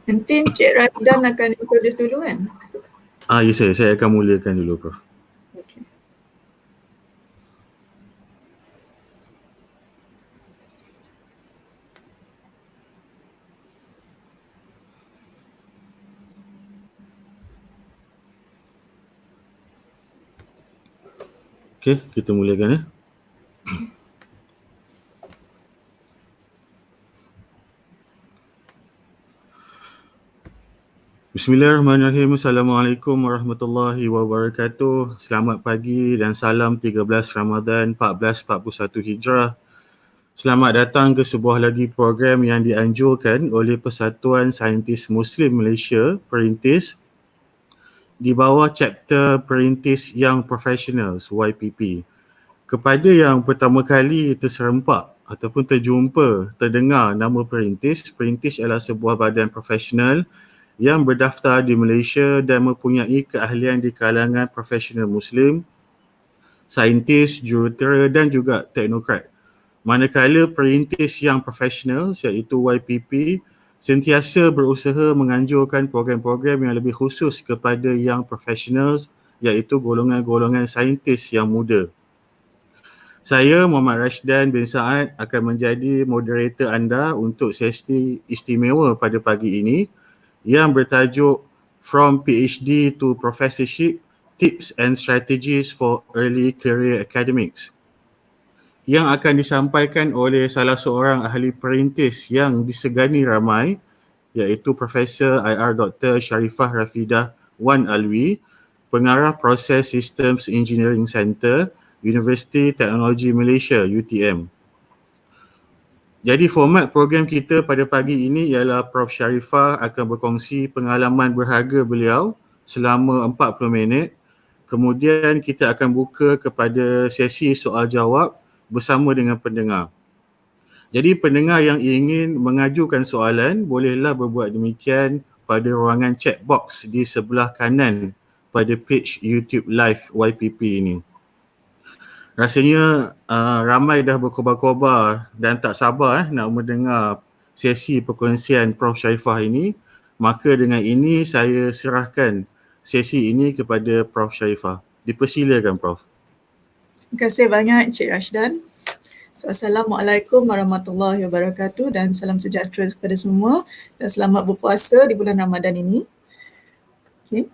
Nanti Encik Rafidah akan introduce dulu kan? Ya saya akan mulakan dulu, Prof. Okay. Okey, kita mulakan ya. Bismillahirrahmanirrahim. Assalamualaikum warahmatullahi wabarakatuh. Selamat pagi dan salam 13 Ramadan 1441 Hijrah. Selamat datang ke sebuah lagi program yang dianjurkan oleh Persatuan Saintis Muslim Malaysia, PERINTIS, di bawah chapter PERINTIS Young Professionals, YPP. Kepada yang pertama kali terserempak ataupun terdengar nama PERINTIS, PERINTIS adalah sebuah badan profesional yang berdaftar di Malaysia dan mempunyai keahlian di kalangan profesional Muslim, saintis, jurutera dan juga teknokrat. Manakala PERINTIS Young Professionals iaitu YPP sentiasa berusaha menganjurkan program-program yang lebih khusus kepada Young Professionals iaitu golongan-golongan saintis yang muda. Saya Muhammad Rashdan bin Saad akan menjadi moderator anda untuk sesi istimewa pada pagi ini yang bertajuk From PhD to Professorship, Tips and Strategies for Early Career Academics, yang akan disampaikan oleh salah seorang ahli perintis yang disegani ramai iaitu Profesor IR Dr. Sharifah Rafidah Wan Alwi, Pengarah Proses Systems Engineering Center, Universiti Teknologi Malaysia UTM. Jadi format program kita pada pagi ini ialah Prof Sharifah akan berkongsi pengalaman berharga beliau selama 40 minit. Kemudian kita akan buka kepada sesi soal jawab bersama dengan pendengar. Jadi pendengar yang ingin mengajukan soalan bolehlah berbuat demikian pada ruangan chat box di sebelah kanan pada page YouTube Live YPP ini. Rasanya ramai dah berkobar-kobar dan tak sabar nak mendengar sesi perkongsian Prof Sharifah ini. Maka dengan ini saya serahkan sesi ini kepada Prof Sharifah. Dipersilakan Prof. Terima kasih banyak Encik Rashdan. So, Assalamualaikum warahmatullahi wabarakatuh dan salam sejahtera kepada semua dan selamat berpuasa di bulan Ramadan ini. Okay.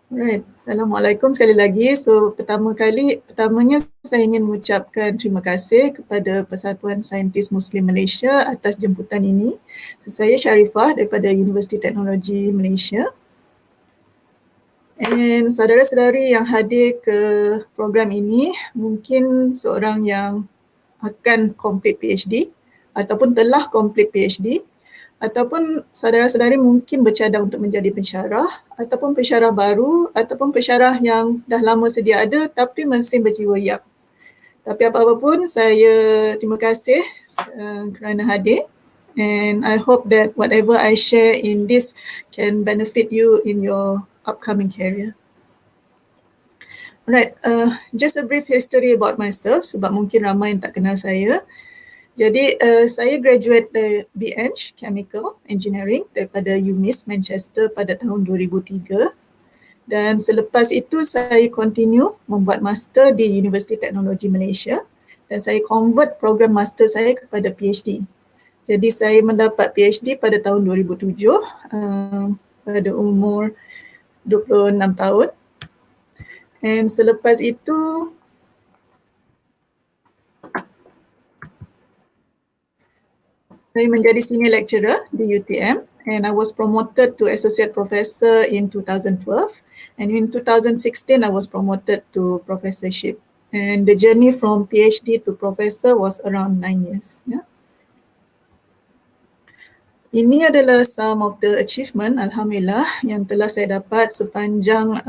Alright, Assalamualaikum sekali lagi. So pertamanya saya ingin mengucapkan terima kasih kepada Persatuan Saintis Muslim Malaysia atas jemputan ini. So, saya Sharifah daripada Universiti Teknologi Malaysia. And saudara-saudari yang hadir ke program ini mungkin seorang yang akan complete PhD ataupun telah complete PhD, ataupun saudara-saudari mungkin bercadang untuk menjadi pensyarah ataupun pensyarah baru ataupun pensyarah yang dah lama sedia ada tapi masih berjiwa yak. Tapi apa-apa pun saya terima kasih kerana hadir, and I hope that whatever I share in this can benefit you in your upcoming career. Alright, just a brief history about myself sebab mungkin ramai yang tak kenal saya. Jadi saya graduate dari BEng Chemical Engineering daripada UMIS Manchester pada tahun 2003, dan selepas itu saya continue membuat master di Universiti Teknologi Malaysia dan saya convert program master saya kepada PhD. Jadi saya mendapat PhD pada tahun 2007 pada umur 26 tahun, dan selepas itu saya menjadi senior lecturer di UTM and I was promoted to associate professor in 2012, and in 2016 I was promoted to professorship, and the journey from PhD to professor was around 9 years. Yeah. Ini adalah some of the achievement Alhamdulillah yang telah saya dapat sepanjang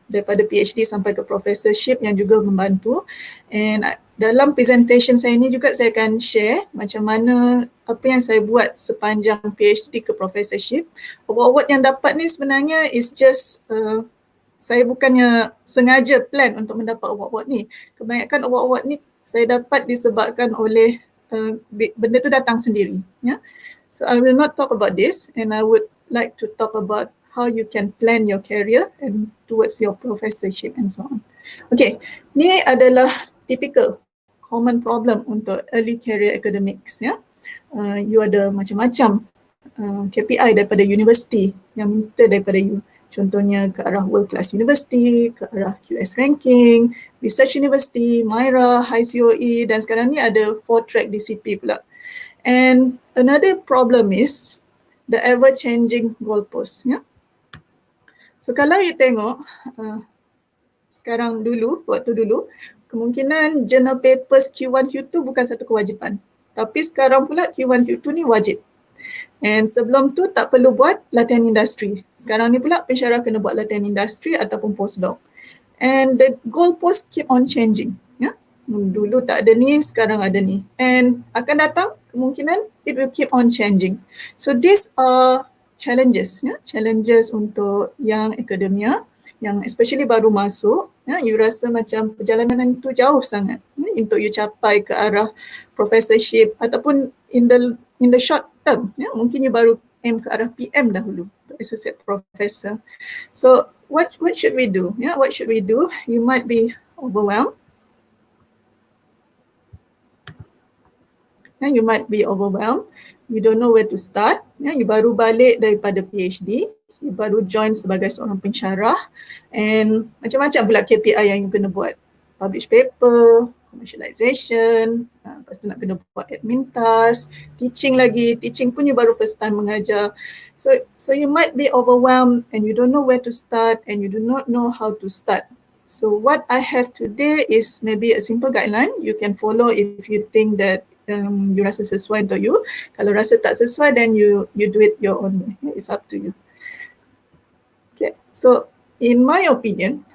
daripada PhD sampai ke professorship yang juga membantu, and dalam presentation saya ini juga saya akan share macam mana apa yang saya buat sepanjang PhD ke professorship. Award-award yang dapat ni sebenarnya is just saya bukannya sengaja plan untuk mendapat award-award ni. Kebanyakan award-award ni saya dapat disebabkan oleh benda tu datang sendiri. Ya. So I will not talk about this, and I would like to talk about how you can plan your career and towards your professorship and so on. Okay, ni adalah typical common problem untuk early career academics. Ya. You ada macam-macam KPI daripada universiti yang minta daripada you. Contohnya ke arah world class university, ke arah QS ranking, research university, MIRA, high COE, dan sekarang ni ada 4-track DCP pula. And another problem is the ever changing goalposts. Ya? So kalau you tengok sekarang dulu, waktu dulu, kemungkinan journal papers Q1, Q2 bukan satu kewajipan. Tapi sekarang pula Q1, Q2 ni wajib. And sebelum tu tak perlu buat latihan industri. Sekarang ni pula pensyarah kena buat latihan industri ataupun postdoc. And the goalpost keep on changing. Ya? Dulu tak ada ni, sekarang ada ni. And akan datang kemungkinan it will keep on changing. So these are challenges. Ya? Challenges untuk yang akademia, yang especially baru masuk. Ya? You rasa macam perjalanan itu jauh sangat. Ya? Untuk you capai ke arah professorship ataupun in the short term, ya, mungkin you baru aim ke arah PM dahulu, associate professor. So what should we do? Yeah, what should we do? You might be overwhelmed. Yeah, you might be overwhelmed. You don't know where to start. Yeah, you baru balik daripada PhD, you baru join sebagai seorang pensyarah, and macam-macam pula KPI yang you kena buat. Publish paper, commercialization, lepas tu nak kena buat admin task, teaching lagi, teaching pun you baru first time mengajar. So you might be overwhelmed and you don't know where to start and you do not know how to start. So what I have today is maybe a simple guideline you can follow if you think that you rasa sesuai untuk you. Kalau rasa tak sesuai, then you do it your own way. It's up to you. Okay, so in my opinion,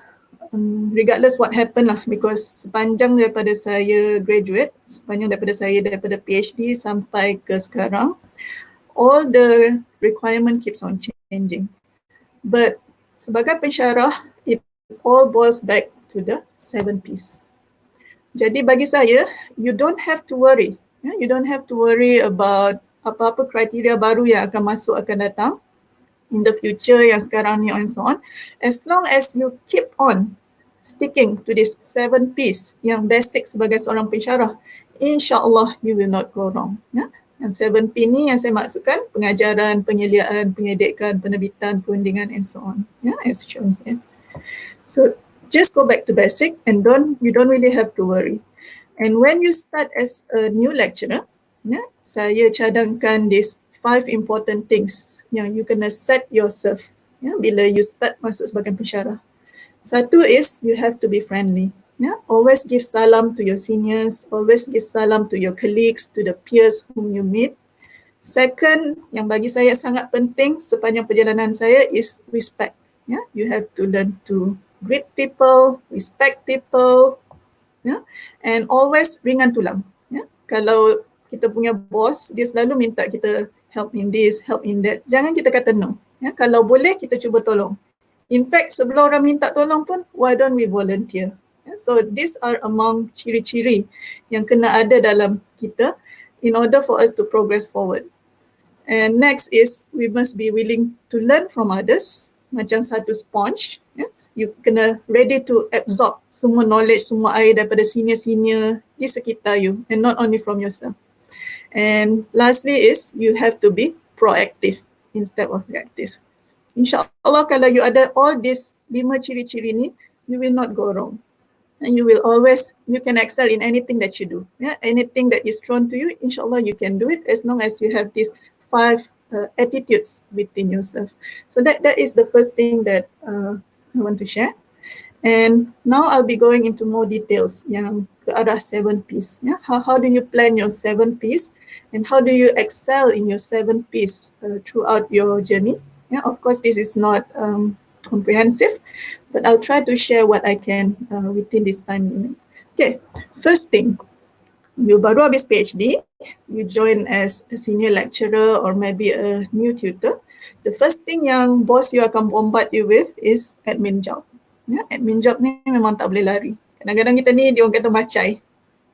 regardless what happened lah, because sepanjang daripada saya graduate, sepanjang daripada PhD sampai ke sekarang, all the requirement keeps on changing. But sebagai pensyarah, it all boils back to the 7 Ps. Jadi bagi saya, you don't have to worry. You don't have to worry about apa-apa kriteria baru yang akan masuk, akan datang in the future yang sekarang ni and so on. As long as you keep on sticking to this 7 Ps yang basic sebagai seorang pensyarah, insyaAllah you will not go wrong. Ya? Yang 7 P ni yang saya maksudkan, pengajaran, penyeliaan, penyedikan, penerbitan, perundingan and so on. Ya? As shown here. So just go back to basic and you don't really have to worry. And when you start as a new lecturer, ya, saya cadangkan these 5 important things yang you kena set yourself, ya, bila you start masuk sebagai pensyarah. Satu is you have to be friendly. Yeah? Always give salam to your seniors, always give salam to your colleagues, to the peers whom you meet. Second, yang bagi saya sangat penting sepanjang perjalanan saya is respect. Yeah? You have to learn to greet people, respect people, yeah? And always ringan tulang. Yeah? Kalau kita punya boss, dia selalu minta kita help in this, help in that. Jangan kita kata no. Yeah? Kalau boleh, kita cuba tolong. In fact, sebelum orang minta tolong pun, why don't we volunteer? So these are among ciri-ciri yang kena ada dalam kita in order for us to progress forward. And next is we must be willing to learn from others, macam satu sponge. Yes? You kena ready to absorb semua knowledge, semua air daripada senior-senior di sekitar you and not only from yourself. And lastly is you have to be proactive instead of reactive. InsyaAllah kalau you ada all these 5 ciri-ciri ni, you will not go wrong. And you can excel in anything that you do. Yeah? Anything that is thrown to you, insyaAllah you can do it as long as you have these 5 attitudes within yourself. So that is the first thing that I want to share. And now I'll be going into more details yang ke arah 7 Ps. Yeah? How do you plan your 7 Ps and how do you excel in your 7 Ps throughout your journey? Yeah, of course, this is not comprehensive, but I'll try to share what I can within this time limit. Okay, first thing, you baru habis PhD, you join as a senior lecturer or maybe a new tutor. The first thing yang boss you akan bombard you with is admin job. Yeah, admin job ni memang tak boleh lari. Kadang-kadang kita ni dia orang kata macai,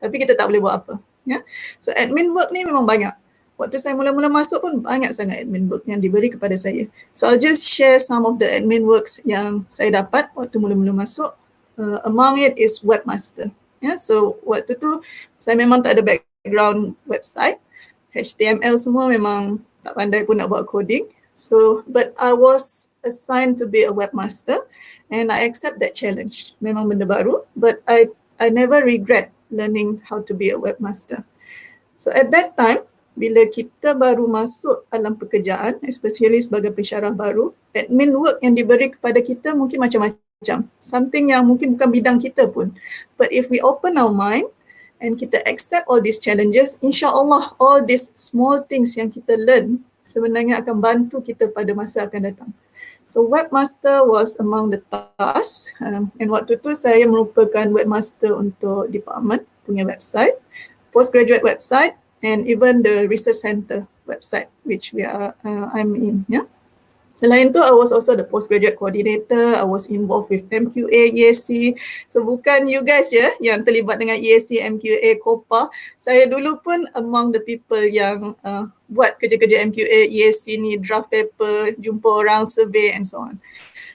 tapi kita tak boleh buat apa. Ya. So admin work ni memang banyak. Waktu saya mula-mula masuk pun banyak sangat admin work yang diberi kepada saya. So I'll just share some of the admin works yang saya dapat waktu mula-mula masuk. Among it is webmaster. Ya, so waktu tu saya memang tak ada background website. HTML semua memang tak pandai pun nak buat coding. So, but I was assigned to be a webmaster and I accept that challenge. Memang benda baru, but I never regret learning how to be a webmaster. So at that time, bila kita baru masuk alam pekerjaan, especially sebagai pensyarah baru, admin work yang diberi kepada kita mungkin macam-macam. Something yang mungkin bukan bidang kita pun. But if we open our mind and kita accept all these challenges, insya-Allah all these small things yang kita learn sebenarnya akan bantu kita pada masa akan datang. So webmaster was among the tasks and waktu tu saya merupakan webmaster untuk department punya website, postgraduate website and even the research center website which I'm in. Yeah. Selain tu, I was also the postgraduate coordinator. I was involved with MQA, EAC. So bukan you guys je yang terlibat dengan EAC, MQA, COPA. Saya dulu pun among the people yang buat kerja-kerja MQA, EAC ni, draft paper, jumpa orang, survey and so on.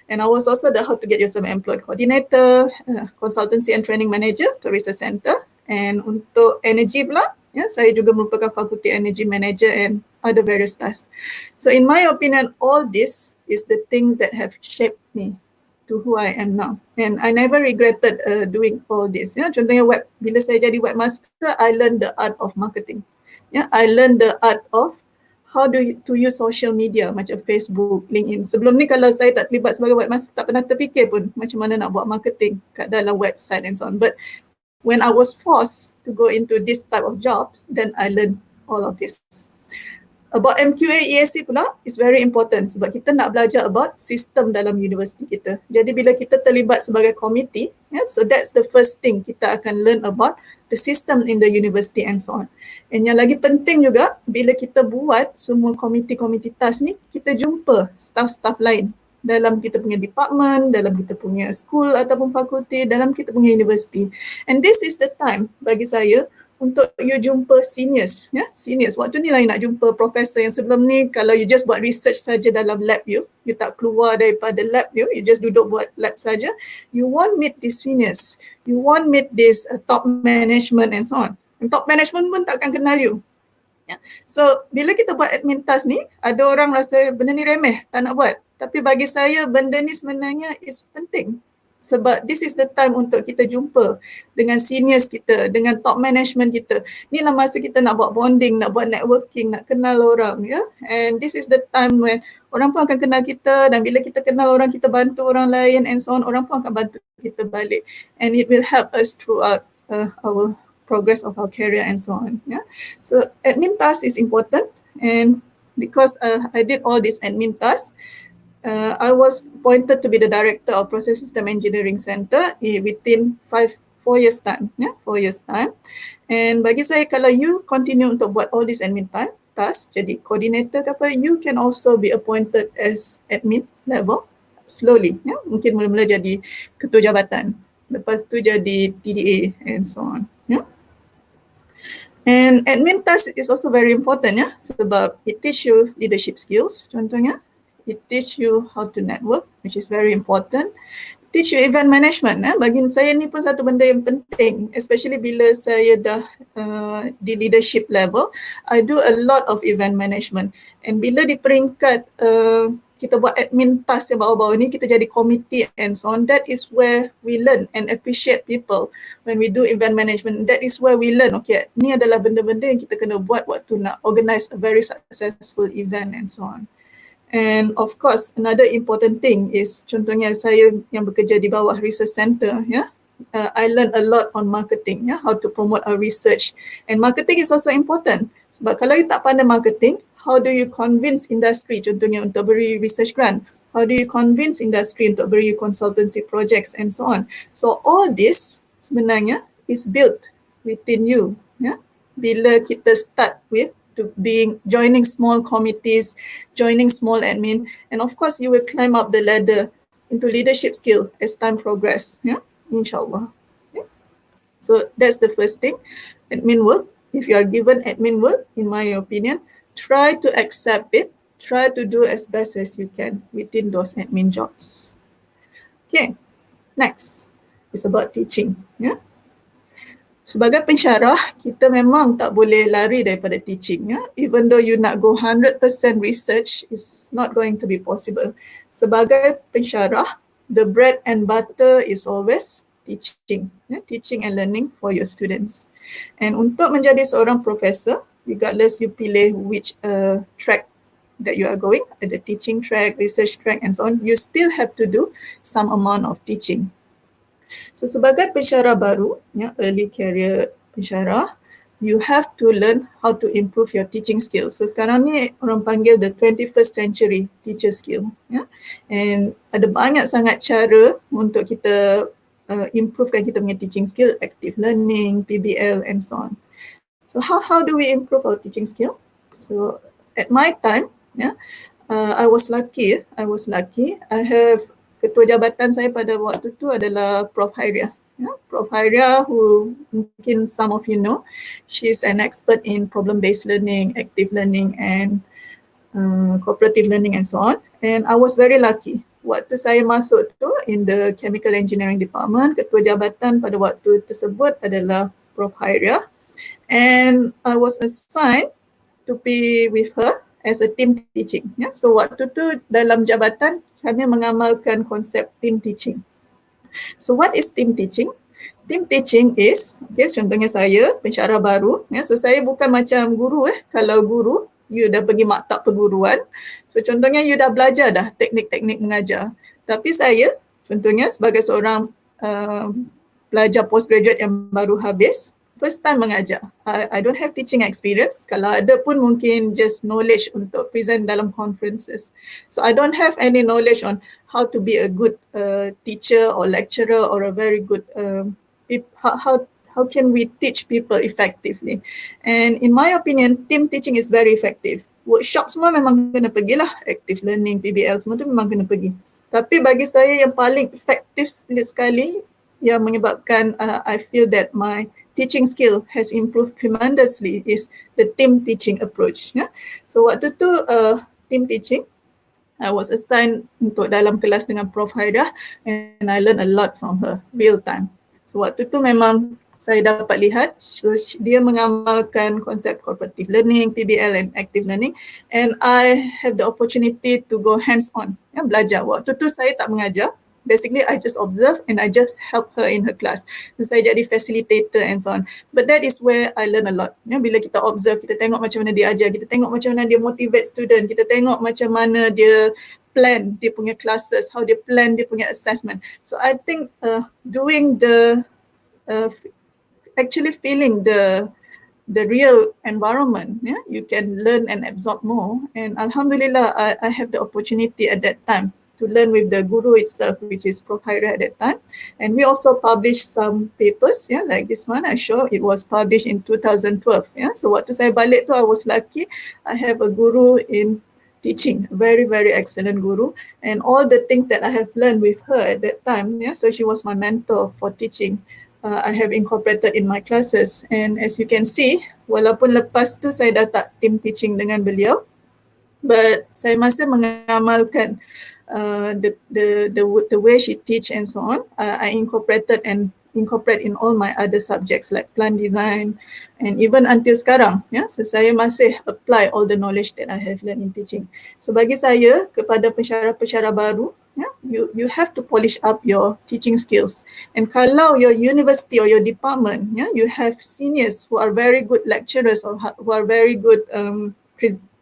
And I was also the How to Get Yourself Employed coordinator, consultancy and training manager to research center. And untuk energy pula, saya juga merupakan fakulty energy manager and other various tasks. So in my opinion, all this is the things that have shaped me to who I am now. And I never regretted doing all this. Contohnya bila saya jadi webmaster, I learned the art of marketing. I learned the art of how to use social media macam Facebook, LinkedIn. Sebelum ni kalau saya tak terlibat sebagai webmaster, tak pernah terfikir pun macam mana nak buat marketing kat dalam website and so on. But when I was forced to go into this type of jobs, then I learned all of this. About MQA, EAC pula is very important sebab kita nak belajar about sistem dalam universiti kita. Jadi bila kita terlibat sebagai committee, so that's the first thing kita akan learn about the system in the university and so on. And yang lagi penting juga, bila kita buat semua committee task ni, kita jumpa staff-staff lain dalam kita punya department, dalam kita punya school ataupun fakulti, dalam kita punya university. And this is the time bagi saya untuk you jumpa seniors. Seniors, waktu ni lah you nak jumpa professor yang sebelum ni kalau you just buat research saja dalam lab you tak keluar daripada lab you just duduk buat lab saja, you won't meet these seniors, you won't meet this top management and so on. And top management pun takkan kenal you. So bila kita buat admin task ni, ada orang rasa benda ni remeh, tak nak buat. Tapi bagi saya benda ni sebenarnya is penting. Sebab this is the time untuk kita jumpa dengan seniors kita, dengan top management kita. Inilah masa kita nak buat bonding, nak buat networking, nak kenal orang. And this is the time when orang pun akan kenal kita dan bila kita kenal orang, kita bantu orang lain and so on, orang pun akan bantu kita balik. And it will help us throughout our progress of our career and so on. So admin task is important and because I did all these admin tasks, I was appointed to be the director of Process System Engineering Center within 4 years time. 4 years time. And bagi saya, kalau you continue untuk buat all this admin task, jadi coordinator ke apa, you can also be appointed as admin level slowly. Mungkin mula-mula jadi ketua jabatan, lepas tu jadi TDA and so on. And admin task is also very important sebab it teach you leadership skills contohnya. It teach you how to network, which is very important. Teach you event management. Bagi saya ni pun satu benda yang penting, especially bila saya dah di leadership level. I do a lot of event management. And bila di peringkat kita buat admin task yang bawah-bawah ni, kita jadi committee and so on, that is where we learn and appreciate people. When we do event management, that is where we learn, okay, ni adalah benda-benda yang kita kena buat waktu nak organize a very successful event and so on. And of course, another important thing is contohnya saya yang bekerja di bawah research center, I learned a lot on marketing, how to promote our research. And marketing is also important. Sebab kalau you tak pandai marketing, how do you convince industry contohnya untuk beri research grant? How do you convince industry untuk beri consultancy projects and so on? So all this sebenarnya is built within you. Bila kita start with joining small committees, joining small admin, and of course you will climb up the ladder into leadership skill as time progress, inshallah. So that's the first thing, admin work. If you are given admin work, in my opinion, try to accept it. Try to do as best as you can within those admin jobs. Okay, next is about teaching. Yeah. Sebagai pensyarah, kita memang tak boleh lari daripada teaching. Ya. Even though you nak go 100% research, it's not going to be possible. Sebagai pensyarah, the bread and butter is always teaching. Ya. Teaching and learning for your students. And untuk menjadi seorang profesor, regardless you pilih which track that you are going, the teaching track, research track and so on, you still have to do some amount of teaching. So sebagai pensyarah baru, ya, early career pensyarah, you have to learn how to improve your teaching skills. So sekarang ni orang panggil the 21st century teacher skill. Ya. And ada banyak sangat cara untuk kita improvekan kita punya teaching skill, active learning, PBL and so on. So how do we improve our teaching skill? So at my time, ya, I was lucky. I have ketua jabatan saya pada waktu tu adalah Prof. Hairia. Yeah, Prof. Hairia, who mungkin some of you know, she's an expert in problem-based learning, active learning, and cooperative learning and so on. And I was very lucky. Waktu saya masuk tu in the chemical engineering department, ketua jabatan pada waktu tersebut adalah Prof. Hairia. And I was assigned to be with her as a team teaching. Yeah? So waktu tu dalam jabatan kami mengamalkan konsep team teaching. So what is team teaching? Team teaching is, okay, contohnya saya pensyarah baru, ya, so saya bukan macam guru. Kalau guru, you dah pergi maktab perguruan, so contohnya you dah belajar dah teknik-teknik mengajar. Tapi saya, contohnya sebagai seorang pelajar postgraduate yang baru habis, first time mengajar. I don't have teaching experience. Kalau ada pun mungkin just knowledge untuk present dalam conferences. So I don't have any knowledge on how to be a good teacher or lecturer or a very good, how can we teach people effectively. And in my opinion, team teaching is very effective. Workshop semua memang kena pergilah, active learning, PBL semua tu memang kena pergi. Tapi bagi saya yang paling efektif sekali, yang menyebabkan I feel that my teaching skill has improved tremendously is the team teaching approach. Yeah? So waktu tu team teaching, I was assigned untuk dalam kelas dengan Prof. Hairia and I learned a lot from her, real time. So waktu tu memang saya dapat lihat, so dia mengamalkan konsep cooperative learning, PBL and active learning, and I have the opportunity to go hands-on, ya, belajar. Waktu tu saya tak mengajar. Basically, I just observe and I just help her in her class. So, saya jadi facilitator and so on. But that is where I learn a lot. Ya, bila kita observe, kita tengok macam mana dia ajar, kita tengok macam mana dia motivate student, kita tengok macam mana dia plan dia punya classes, how dia plan dia punya assessment. So I think doing the, actually feeling the real environment, yeah, you can learn and absorb more. And Alhamdulillah, I have the opportunity at that time to learn with the guru itself, which is Prof. Hairia at that time. And we also published some papers, yeah, like this one I show. It was published in 2012. Yeah. So waktu saya balik tu, I was lucky. I have a guru in teaching, very, very excellent guru. And all the things that I have learned with her at that time, yeah, so she was my mentor for teaching. I have incorporated in my classes. And as you can see, walaupun lepas tu saya dah tak team teaching dengan beliau, but saya masih mengamalkan the way she teach and so on. I incorporate in all my other subjects like plan design and even until sekarang. Yeah, so saya masih apply all the knowledge that I have learned in teaching. So bagi saya, kepada pensyarah-pensyarah baru, yeah, you have to polish up your teaching skills. And kalau your university or your department, yeah, you have seniors who are very good lecturers or who are very good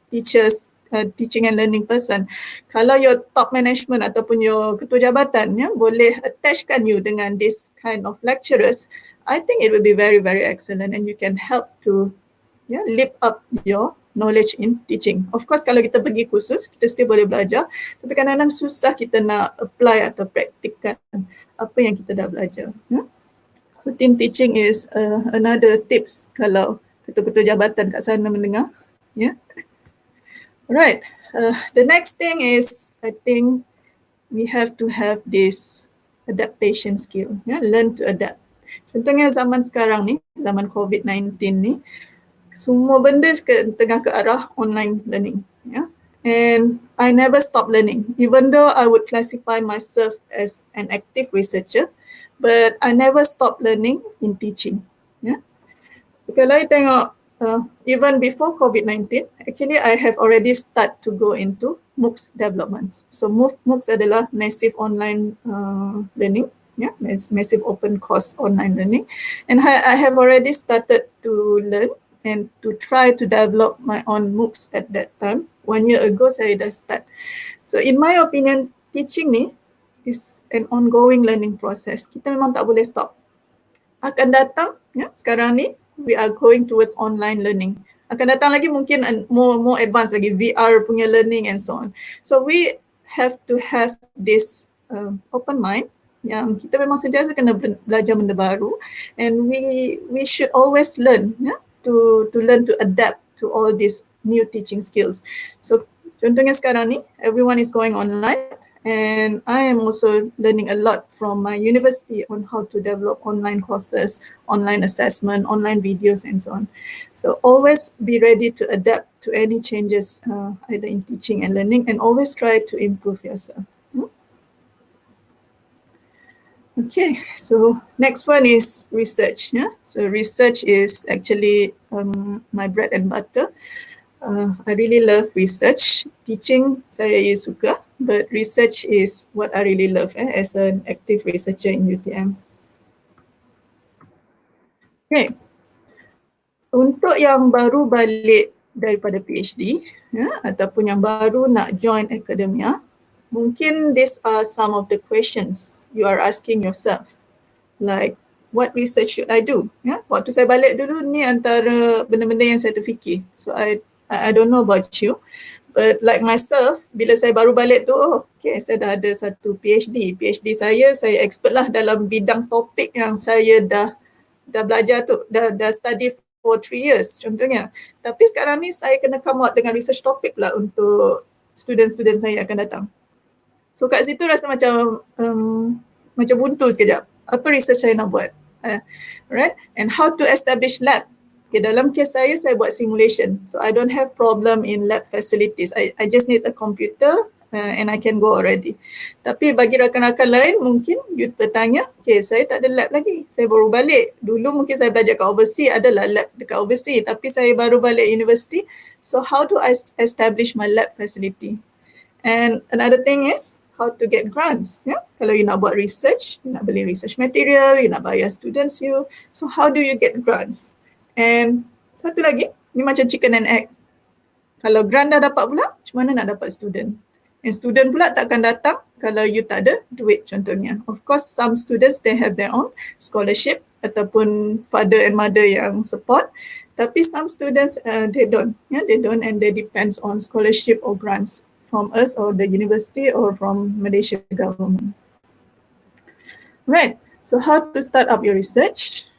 teachers, teaching and learning person, kalau your top management ataupun your ketua jabatan, ya, boleh attachkan you dengan this kind of lecturers, I think it will be very, very excellent and you can help to, yeah, lift up your knowledge in teaching. Of course, kalau kita pergi kursus, kita still boleh belajar, tapi kadang-kadang susah kita nak apply atau praktikkan apa yang kita dah belajar. So team teaching is another tips kalau ketua-ketua jabatan kat sana mendengar. Yeah. Right. The next thing is, I think we have to have this adaptation skill. Yeah, learn to adapt. Contohnya zaman sekarang ni, zaman COVID-19 ni, semua benda tengah ke arah online learning. Yeah. And I never stop learning, even though I would classify myself as an active researcher, but I never stop learning in teaching. Yeah. So kalau you tengok, even before COVID-19, actually I have already start to go into MOOCs development. So MOOCs adalah massive online learning, yeah, massive open course online learning, and I have already started to learn and to try to develop my own MOOCs at that time. 1 year ago saya dah start. So in my opinion, teaching ni is an ongoing learning process. Kita memang tak boleh stop. Akan datang, ya, sekarang ni we are going towards online learning. Akan datang lagi mungkin more advanced lagi, VR punya learning and so on. So we have to have this open mind, yang kita memang sentiasa kena belajar benda baru, and we should always learn, ya, to learn to adapt to all these new teaching skills. So contohnya sekarang ni everyone is going online, and I am also learning a lot from my university on how to develop online courses, online assessment, online videos, and so on. So always be ready to adapt to any changes either in teaching and learning, and always try to improve yourself. Okay, so next one is research. Yeah? So research is actually my bread and butter. I really love research. Teaching saya suka, but research is what I really love as an active researcher in UTM. Okay, untuk yang baru balik daripada PhD, ya, ataupun yang baru nak join akademia, mungkin these are some of the questions you are asking yourself, like what research should I do? Ya, waktu saya balik dulu ni antara benda-benda yang saya terfikir. So I don't know about you, but like myself, bila saya baru balik tu, okay, saya dah ada satu PhD. PhD saya expert lah dalam bidang topik yang saya dah belajar tu, dah study for 3 years contohnya. Tapi sekarang ni saya kena come out dengan research topic pula untuk student-student saya akan datang. So kat situ rasa macam buntu sekejap. Apa research saya nak buat? Right? And how to establish lab. Okay, dalam kes saya buat simulation. So I don't have problem in lab facilities. I just need a computer and I can go already. Tapi bagi rakan-rakan lain mungkin you bertanya, okay, saya tak ada lab lagi. Saya baru balik. Dulu mungkin saya belajar kat overseas, adalah lab dekat overseas. Tapi saya baru balik university. So how do I establish my lab facility? And another thing is how to get grants. Yeah? Kalau you nak buat research, you nak beli research material, you nak bayar students you. So how do you get grants? And satu lagi, ni macam chicken and egg. Kalau grant dah dapat pula, macam mana nak dapat student? And student pula takkan datang kalau you tak ada duit contohnya. Of course, some students, they have their own scholarship ataupun father and mother yang support. Tapi some students, they don't. Yeah, they don't, and they depends on scholarship or grants from us or the university or from Malaysia government. Right, so how to start up your research?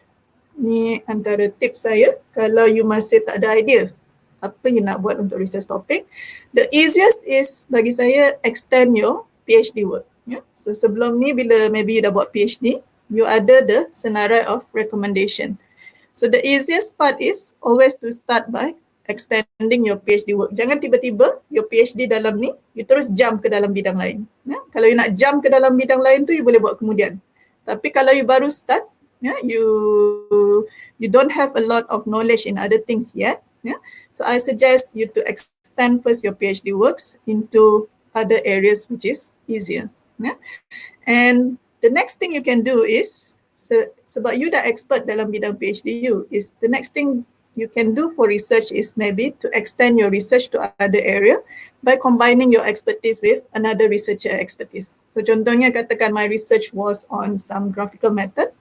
Ni antara tips saya kalau you masih tak ada idea apa you nak buat untuk research topic. The easiest is bagi saya extend your PhD work. Yeah? So sebelum ni bila maybe you dah buat PhD, you ada the senarai of recommendation. So the easiest part is always to start by extending your PhD work. Jangan tiba-tiba your PhD dalam ni, you terus jump ke dalam bidang lain. Yeah? Kalau you nak jump ke dalam bidang lain tu, you boleh buat kemudian. Tapi kalau you baru start, yeah, you don't have a lot of knowledge in other things yet. Yeah? So I suggest you to extend first your PhD works into other areas which is easier. Yeah? And the next thing you can do is, sebab you dah expert dalam bidang PhD you, is the next thing you can do for research is maybe to extend your research to other area by combining your expertise with another researcher expertise. So contohnya katakan my research was on some graphical method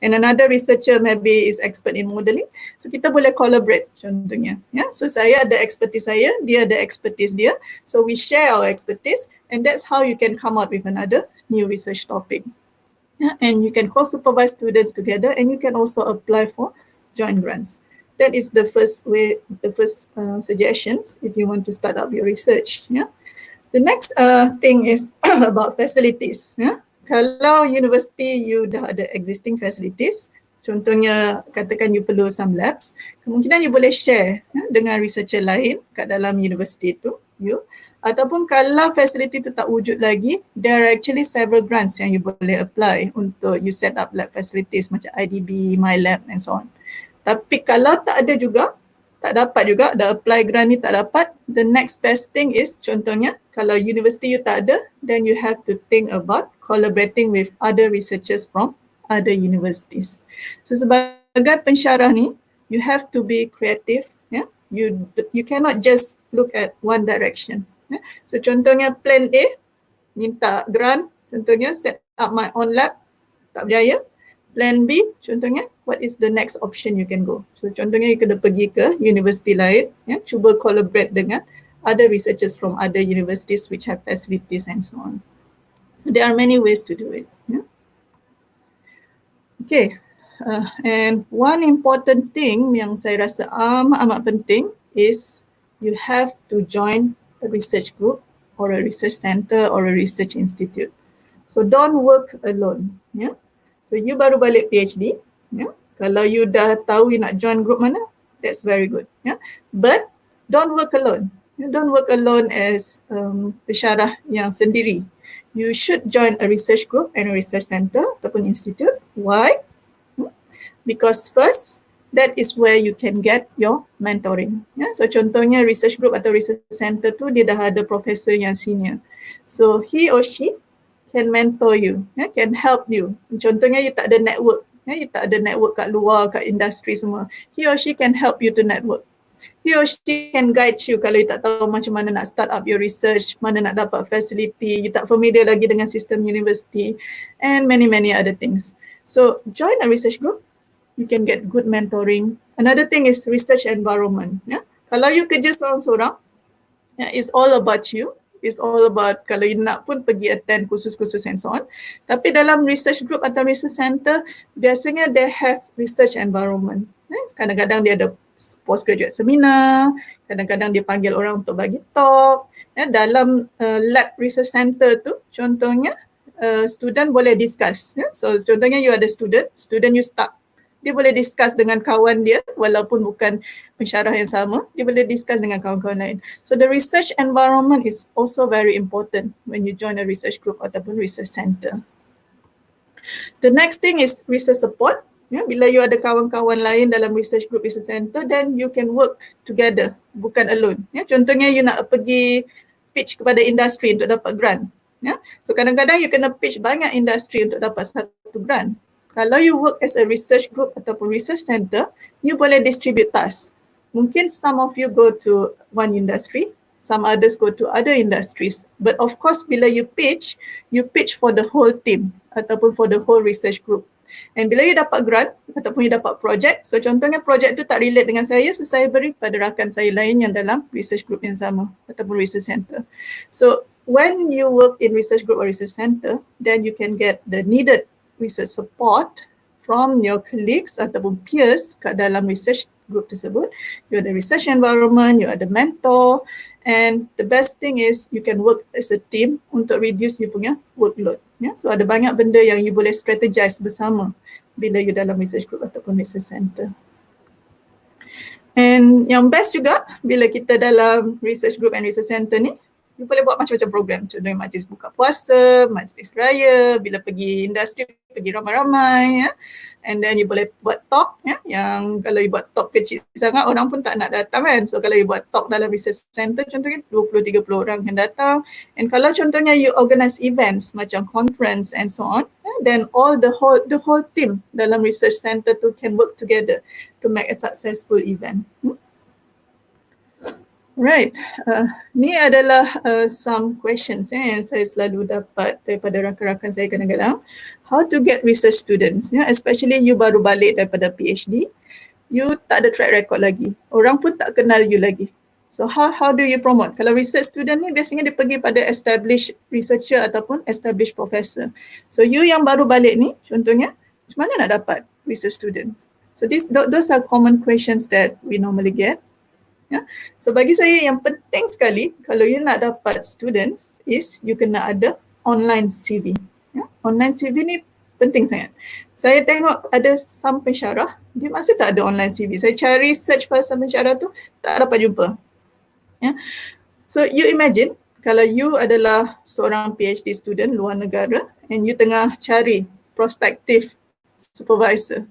and another researcher maybe is expert in modeling. So kita boleh collaborate contohnya. Yeah? So saya ada expertise saya, dia ada expertise dia. So we share our expertise and that's how you can come out with another new research topic. Yeah? And you can co-supervise students together and you can also apply for joint grants. That is the first way, the first suggestions if you want to start up your research. Yeah. The next thing is about facilities. Yeah. Kalau university you dah ada existing facilities, contohnya katakan you perlu some labs, kemungkinan you boleh share dengan researcher lain kat dalam universiti tu, ataupun kalau facility tu tak wujud lagi, there are actually several grants yang you boleh apply untuk you set up lab facilities macam IDB, MyLab and so on. Tapi kalau tak ada juga, tak dapat juga, dah apply grant ni tak dapat, the next best thing is contohnya kalau university you tak ada, then you have to think about collaborating with other researchers from other universities. So sebagai pensyarah ni, you have to be creative. You cannot just look at one direction. So contohnya plan A, minta grant, contohnya set up my own lab, tak berjaya. Plan B, contohnya, what is the next option you can go? So contohnya you kena pergi ke universiti lain, cuba collaborate dengan other researchers from other universities which have facilities and so on. So there are many ways to do it. Okay, and one important thing yang saya rasa amat penting is you have to join a research group or a research center or a research institute. So don't work alone. So you baru balik PhD, kalau you dah tahu you nak join group mana, that's very good. But don't work alone. Don't work alone as pensyarah yang sendiri. You should join a research group and a research center ataupun institute. Why? Because first, that is where you can get your mentoring. So contohnya research group atau research center tu dia dah ada profesor yang senior. So he or she can mentor you, can help you. Contohnya you tak ada network, you tak ada network kat luar, kat industri semua. He or she can help you to network. He or she can guide you kalau you tak tahu macam mana nak start up your research, mana nak dapat facility, you tak familiar lagi dengan sistem university, and many other things. So join a research group, you can get good mentoring. Another thing is research environment. Kalau you kerja seorang-seorang, it's all about you. It's all about kalau you nak pun pergi attend kursus-kursus and so on. Tapi dalam research group atau research center, biasanya they have research environment. Kadang-kadang dia ada postgraduate seminar, kadang-kadang dia panggil orang untuk bagi talk. Dalam lab research center tu, contohnya student boleh discuss. So contohnya you ada student you stuck. Dia boleh discuss dengan kawan dia walaupun bukan pensyarah yang sama, dia boleh discuss dengan kawan-kawan lain. So the research environment is also very important when you join a research group ataupun research center. The next thing is research support. Bila you ada kawan-kawan lain dalam research group, research center, then you can work together, bukan alone. Contohnya you nak pergi pitch kepada industri untuk dapat grant. So kadang-kadang you kena pitch banyak industri untuk dapat satu grant. Kalau you work as a research group ataupun research center, you boleh distribute task. Mungkin some of you go to one industry, some others go to other industries. But of course, bila you pitch for the whole team ataupun for the whole research group. And bila you dapat grant ataupun you dapat project, so contohnya project tu tak relate dengan saya, so saya beri pada rakan saya lain yang dalam research group yang sama ataupun research center. So when you work in research group or research center, then you can get the needed research support from your colleagues ataupun peers kat dalam research group tersebut. You ada research environment, you ada mentor, and the best thing is you can work as a team untuk reduce you punya workload. So ada banyak benda yang you boleh strategize bersama bila you dalam research group ataupun research center. And yang best juga bila kita dalam research group and research center ni, you boleh buat macam-macam program. Contohnya majlis buka puasa, majlis raya, bila pergi industri, pergi ramai-ramai. And then you boleh buat talk. Yang kalau you buat talk kecil sangat, orang pun tak nak datang kan. So kalau you buat talk dalam research center, contohnya 20-30 orang yang datang. And kalau contohnya you organize events macam conference and so on, then the whole team dalam research center tu can work together to make a successful event. Right, ni adalah some questions yang saya selalu dapat daripada rakan-rakan saya kadang-kadang. How to get research students, especially you baru balik daripada PhD, you tak ada track record lagi. Orang pun tak kenal you lagi. So how do you promote? Kalau research student ni biasanya dia pergi pada established researcher ataupun established professor. So you yang baru balik ni, contohnya, macam mana nak dapat research students? So those are common questions that we normally get. So bagi saya yang penting sekali kalau you nak dapat students is you kena ada online CV. Online CV ni penting sangat. Saya tengok ada some pensyarah, dia masih tak ada online CV. Saya cari search pasal pensyarah tu, tak dapat jumpa. Ya. So you imagine kalau you adalah seorang PhD student luar negara and you tengah cari prospective supervisor,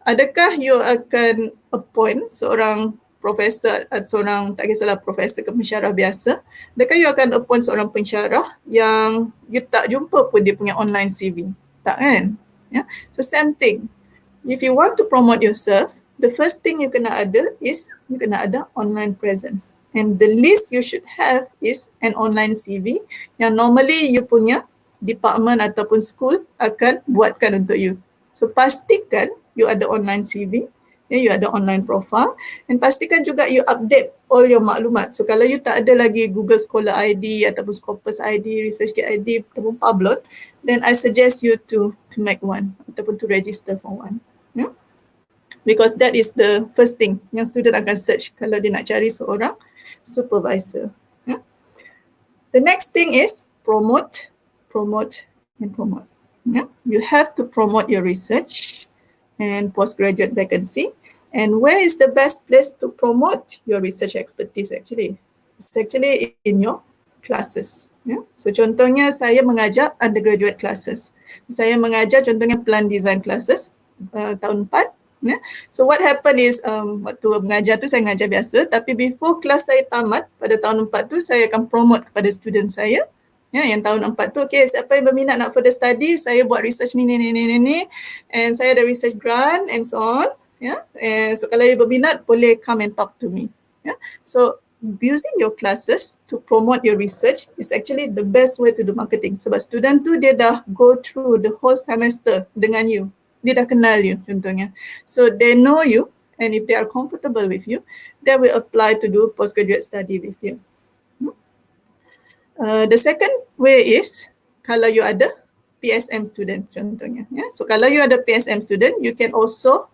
adakah you akan appoint seorang profesor, seorang tak kisahlah profesor ke pensyarah biasa, adakah you akan appoint seorang pensyarah yang you tak jumpa pun dia punya online CV? Tak kan? Yeah? So same thing. If you want to promote yourself, the first thing you kena ada is you kena ada online presence. And the least you should have is an online CV yang normally you punya department ataupun school akan buatkan untuk you. So pastikan you ada online CV, you ada online profile, and pastikan juga you update all your maklumat. So kalau you tak ada lagi Google Scholar ID ataupun Scopus ID, ResearchGate ID ataupun Publon, then I suggest you to make one ataupun to register for one. Yeah? Because that is the first thing yang student akan search kalau dia nak cari seorang supervisor. Yeah? The next thing is promote. Yeah? You have to promote your research and postgraduate vacancy. And where is the best place to promote your research expertise actually? It's actually in your classes. Yeah? So contohnya saya mengajar undergraduate classes. Saya mengajar contohnya plan design classes tahun 4. Yeah? So what happened is waktu mengajar tu saya mengajar biasa, tapi before kelas saya tamat pada tahun 4 tu saya akan promote kepada student saya. Ya, yang tahun 4 tu, okay, siapa yang berminat nak further study, saya buat research ni, and saya ada research grant and so on. Yeah? And so kalau you berminat, boleh come and talk to me. Yeah? So using your classes to promote your research is actually the best way to do marketing. Sebab student tu dia dah go through the whole semester dengan you. Dia dah kenal you contohnya. So they know you, and if they are comfortable with you, they will apply to do postgraduate study with you. The second way is kalau you ada PSM student contohnya. Yeah? So kalau you ada PSM student, you can also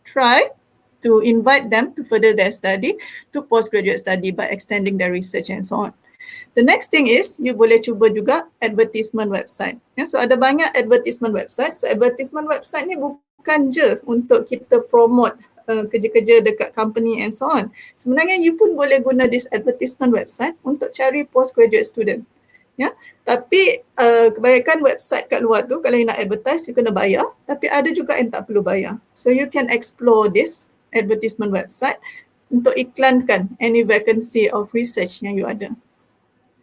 try to invite them to further their study to postgraduate study by extending their research and so on. The next thing is you boleh cuba juga advertisement website. Yeah? So ada banyak advertisement website. So advertisement website ni bukan je untuk kita promote kerja-kerja dekat company and so on. Sebenarnya you pun boleh guna this advertisement website untuk cari postgraduate student. Ya, tapi kebanyakan website kat luar tu kalau you nak advertise you kena bayar, tapi ada juga yang tak perlu bayar. So you can explore this advertisement website untuk iklankan any vacancy of research yang you ada.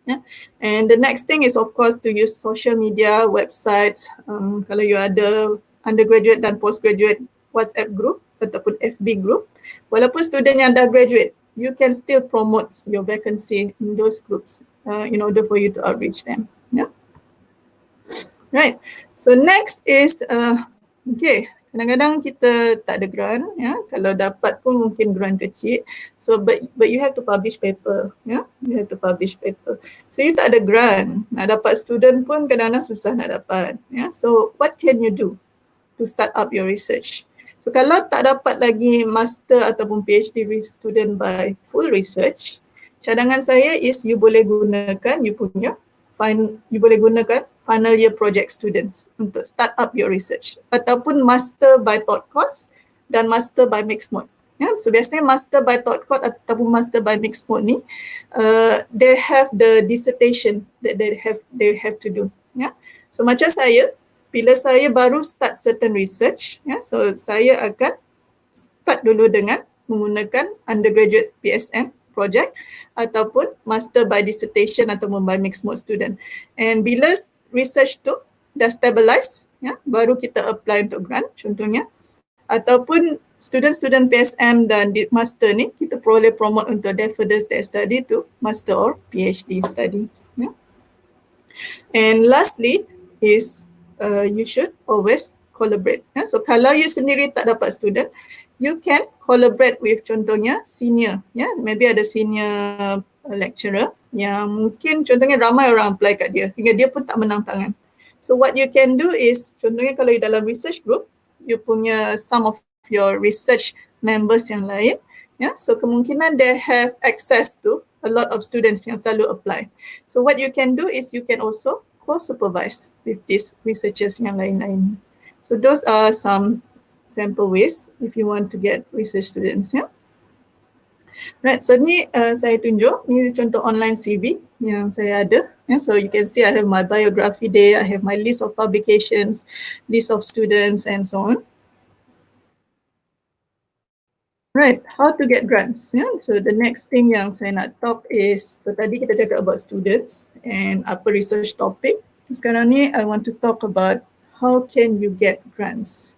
Yeah. And the next thing is of course to use social media websites. Kalau you ada undergraduate dan postgraduate WhatsApp group ataupun FB group, walaupun student yang dah graduate, you can still promote your vacancy in those groups in order for you to outreach them. Yeah. Right. So next is okay. Kadang-kadang kita tak ada grant, ya. Kalau dapat pun mungkin grant kecil. So but you have to publish paper, ya. You have to publish paper. So you tak ada grant, nak dapat student pun kadang-kadang susah nak dapat, ya. So what can you do to start up your research? So kalau tak dapat lagi master ataupun PhD student by full research, cadangan saya is you boleh gunakan final year project students untuk start up your research ataupun master by thought course dan master by mixed mode. Yeah, so biasanya master by thought course ataupun master by mixed mode ni they have the dissertation that they have to do. Yeah. So macam saya, bila saya baru start certain research, so saya akan start dulu dengan menggunakan undergraduate PSM project ataupun master by dissertation ataupun by mixed mode student. And bila research tu dah stabilize, baru kita apply untuk grant contohnya. Ataupun student-student PSM dan master ni kita boleh promote untuk their further their study to master or PhD studies. And lastly is you should always collaborate. So kalau you sendiri tak dapat student, you can collaborate with contohnya senior. Maybe ada senior lecturer yang mungkin contohnya ramai orang apply kat dia hingga dia pun tak menang tangan. So what you can do is contohnya kalau you dalam research group, you punya some of your research members yang lain, so kemungkinan they have access to a lot of students yang selalu apply. So what you can do is you can also co-supervise with these researchers yang lain-lain. So those are some sample ways if you want to get research students. Yeah. Right, so ni saya tunjuk, ni contoh online CV yang saya ada. Yeah, so you can see I have my biography there, I have my list of publications, list of students and so on. Right, how to get grants. Yeah, so the next thing yang saya nak talk is, so tadi kita cakap about students and apa research topic. Sekarang ni I want to talk about how can you get grants.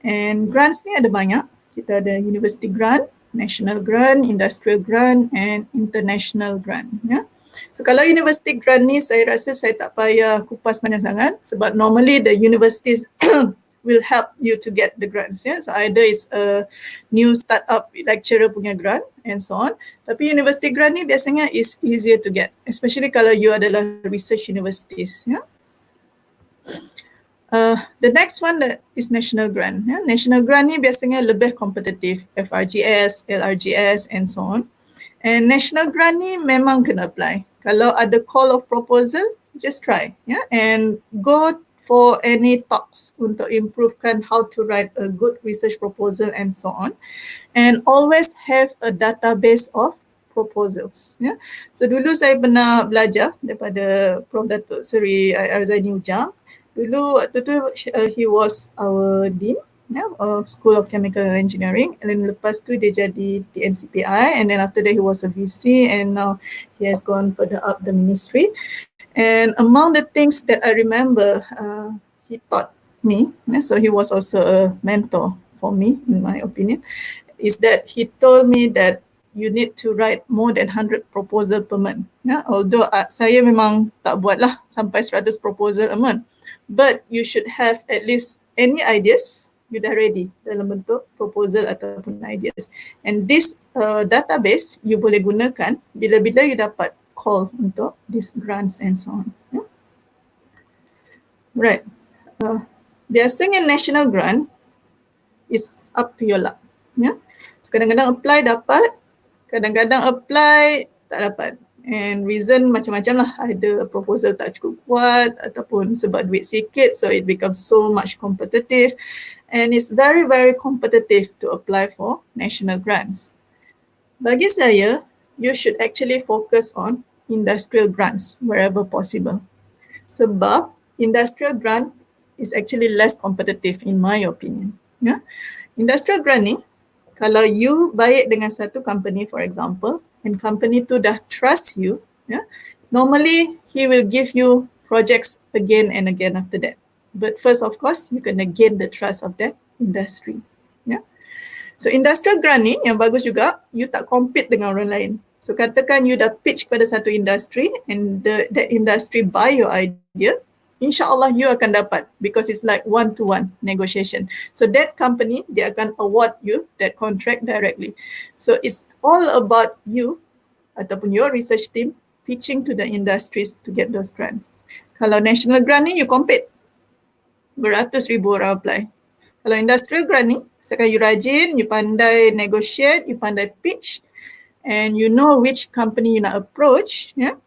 And grants ni ada banyak. Kita ada university grant, national grant, industrial grant and international grant. Yeah. So kalau university grant ni saya rasa saya tak payah kupas panjang sangat sebab normally the universities will help you to get the grants. Yeah? So either it's a new startup lecturer punya grant and so on. Tapi university grant ni biasanya is easier to get, especially kalau you adalah research universities. Yeah? The next one that is national grant. Yeah? National grant ni biasanya lebih kompetitif, FRGS, LRGS and so on. And national grant ni memang kena apply. Kalau ada call of proposal, just try. Yeah? And go for any talks untuk improvekan how to write a good research proposal and so on. And always have a database of proposals. Yeah? So dulu saya pernah belajar daripada Prof Datuk Seri Arzaini Ujang. Dulu waktu tu he was our dean, yeah, of School of Chemical Engineering, and then lepas tu dia jadi TNCPI, and then after that he was a VC, and now he has gone further up the ministry. And among the things that I remember, he taught me, so he was also a mentor for me, in my opinion, is that he told me that you need to write more than 100 proposal per month. Yeah? Although saya memang tak buat lah sampai 100 proposal a month, but you should have at least any ideas, you dah ready dalam bentuk proposal ataupun ideas. And this database you boleh gunakan bila-bila you dapat call untuk these grants and so on. Yeah? Right. Biasanya national grant is up to your luck. Yeah? So kadang-kadang apply dapat, kadang-kadang apply tak dapat. And reason macam-macam lah. Either proposal tak cukup kuat ataupun sebab duit sikit, so it becomes so much competitive. And it's very, very competitive to apply for national grants. Bagi saya, you should actually focus on industrial grants wherever possible. Sebab industrial grant is actually less competitive in my opinion. Yeah? Industrial grant ni, kalau you baik dengan satu company for example, and company tu dah trust you, yeah, normally he will give you projects again and again after that. But first of course, you kena gain the trust of that industry. Yeah? So industrial grant ni yang bagus juga, you tak compete dengan orang lain. So katakan you dah pitch kepada satu industry and that industry buy your idea, insyaAllah you akan dapat because it's like one-to-one negotiation. So that company, dia akan award you that contract directly. So it's all about you ataupun your research team pitching to the industries to get those grants. Kalau national grant ni, you compete. Beratus ribu orang apply. Kalau industrial grant ni, sekarang you rajin, you pandai negotiate, you pandai pitch, and you know which company you nak approach, yeah,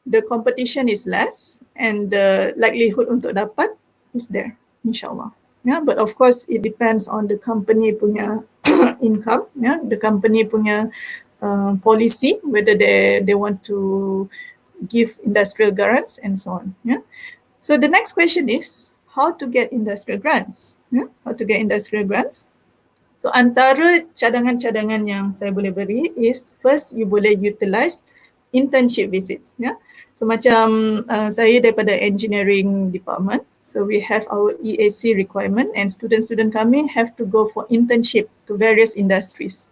the competition is less and the likelihood untuk dapat is there, insyaAllah. Yeah, but of course it depends on the company punya income, yeah, the company punya policy, whether they want to give industrial grants and so on. Yeah. So the next question is how to get industrial grants. Yeah? How to get industrial grants. So antara cadangan-cadangan yang saya boleh beri is first you boleh utilize internship visits. Yeah? So macam saya daripada engineering department, so we have our EAC requirement and student-student kami have to go for internship to various industries.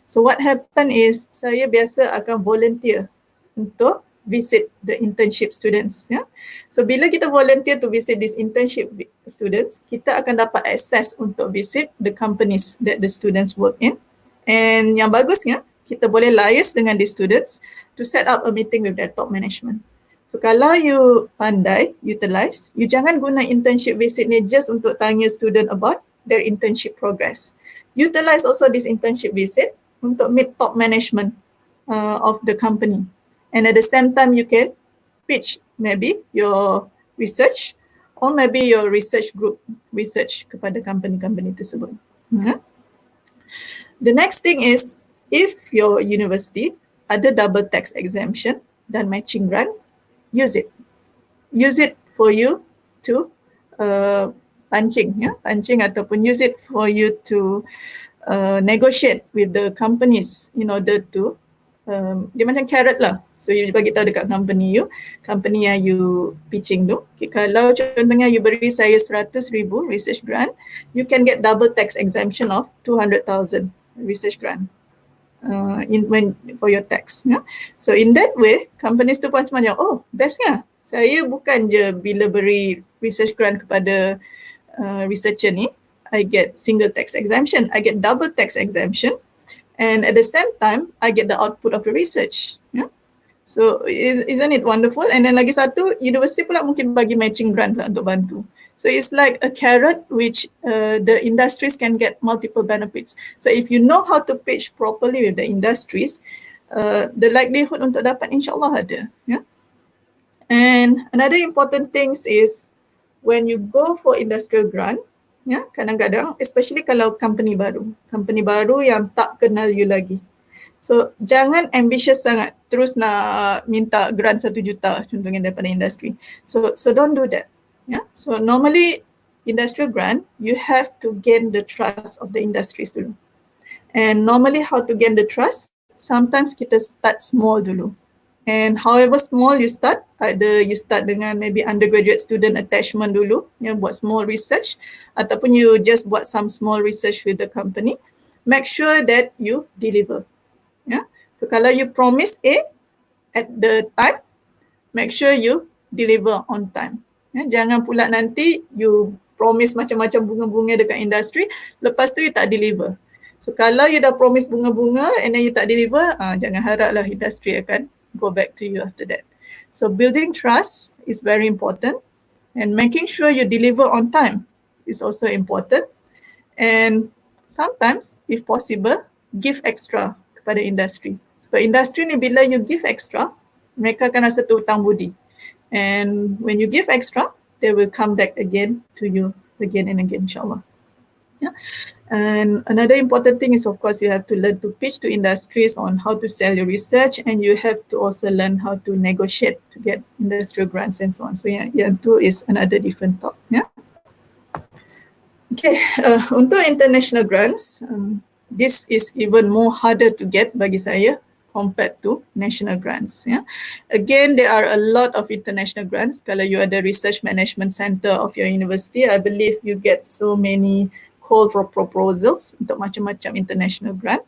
So what happen is saya biasa akan volunteer untuk visit the internship students. Yeah? So bila kita volunteer to visit these internship students, kita akan dapat access untuk visit the companies that the students work in. And yang bagusnya, kita boleh liaise dengan the students to set up a meeting with their top management. So kalau you pandai, utilize, you jangan guna internship visit ni just untuk tanya student about their internship progress. Utilize also this internship visit untuk meet top management of the company. And at the same time, you can pitch maybe your research, or maybe your research group research kepada company-company tersebut. The next thing is, if your university ada double tax exemption dan matching grant, use it. Use it for you to pancing ataupun use it for you to negotiate with the companies in order to dia macam carrot lah. So you bagi tahu dekat company yang you pitching tu, okay, kalau contohnya you beri saya 100,000 research grant, you can get double tax exemption of 200,000 research grant for your tax. So in that way, companies tu pun macam, oh bestnya, saya bukan je bila beri research grant kepada researcher ni, I get single tax exemption, I get double tax exemption, and at the same time, I get the output of the research. So isn't it wonderful? And then lagi satu, university pula mungkin bagi matching grant lah untuk bantu. So it's like a carrot which the industries can get multiple benefits. So if you know how to pitch properly with the industries, the likelihood untuk dapat insyaAllah ada. And another important thing is when you go for industrial grant, kadang-kadang, especially kalau company baru yang tak kenal you lagi. So jangan ambitious sangat terus nak minta grant 1 juta contohnya daripada industri. So don't do that. So normally industrial grant, you have to gain the trust of the industries dulu. And normally how to gain the trust? Sometimes kita start small dulu. And however small you start, either you start dengan maybe undergraduate student attachment dulu, buat small research, ataupun you just buat some small research with the company. Make sure that you deliver. So kalau you promise A at the time, make sure you deliver on time. Jangan pula nanti you promise macam-macam bunga-bunga dekat industri, lepas tu you tak deliver. So kalau you dah promise bunga-bunga and then you tak deliver, jangan haraplah industri akan go back to you after that. So building trust is very important, and making sure you deliver on time is also important. And sometimes, if possible, give extra kepada industri. Sebab industri ni bila you give extra, mereka akan rasa tu hutang budi. And when you give extra, they will come back again to you again and again, insyaAllah. And another important thing is, of course, you have to learn to pitch to industries on how to sell your research, and you have to also learn how to negotiate to get industrial grants and so on. So yang tu is another different talk. Okay, untuk international grants, this is even more harder to get bagi saya compared to national grants. Again, there are a lot of international grants. Kalau you ada research management center of your university, I believe you get so many call for proposals untuk macam-macam international grant.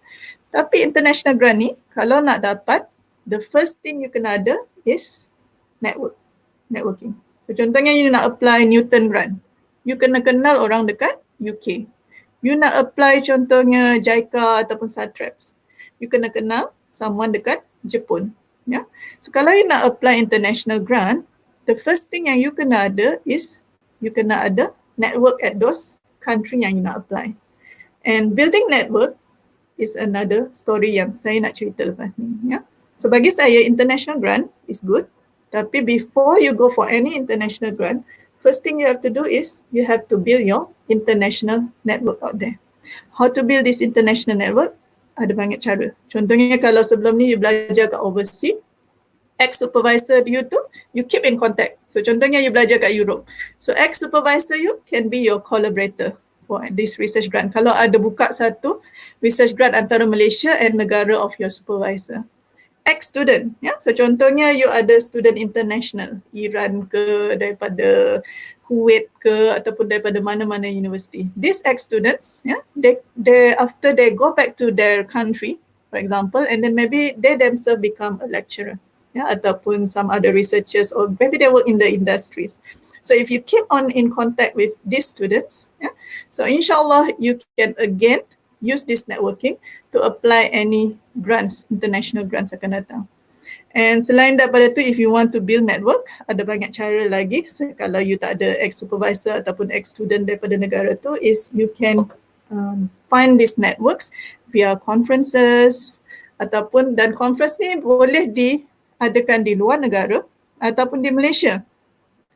Tapi international grant ni, kalau nak dapat, the first thing you kena ada is networking. So contohnya you nak apply Newton grant, you kena kenal orang dekat UK. You nak apply contohnya JICA ataupun SATRAPS, you kena kenal someone dekat Jepun. So kalau you nak apply international grant, the first thing yang you kena ada is, you kena ada network at those country yang you nak apply. And building network is another story yang saya nak cerita lepas ni. So bagi saya, international grant is good, tapi before you go for any international grant, first thing you have to do is you have to build your international network out there. How to build this international network? Ada banyak cara. Contohnya kalau sebelum ni you belajar kat overseas, ex-supervisor you tu, you keep in contact. So contohnya you belajar kat Europe. So ex-supervisor you can be your collaborator for this research grant. Kalau ada buka satu research grant antara Malaysia and negara of your supervisor. Ex-student, so contohnya you ada student international, Iran ke, daripada Kuwait ke, ataupun daripada mana-mana university. These ex-students, they after they go back to their country, for example, and then maybe they themselves become a lecturer. Ataupun some other researchers, or maybe they work in the industries. So if you keep on in contact with these students, so insyaAllah you can again use this networking to apply any grants, international grants akan datang. And selain daripada tu, if you want to build network, ada banyak cara lagi. So, kalau you tak ada ex-supervisor ataupun ex-student daripada negara tu, is you can find these networks via conferences, ataupun, dan conference ni boleh diadakan di luar negara ataupun di Malaysia.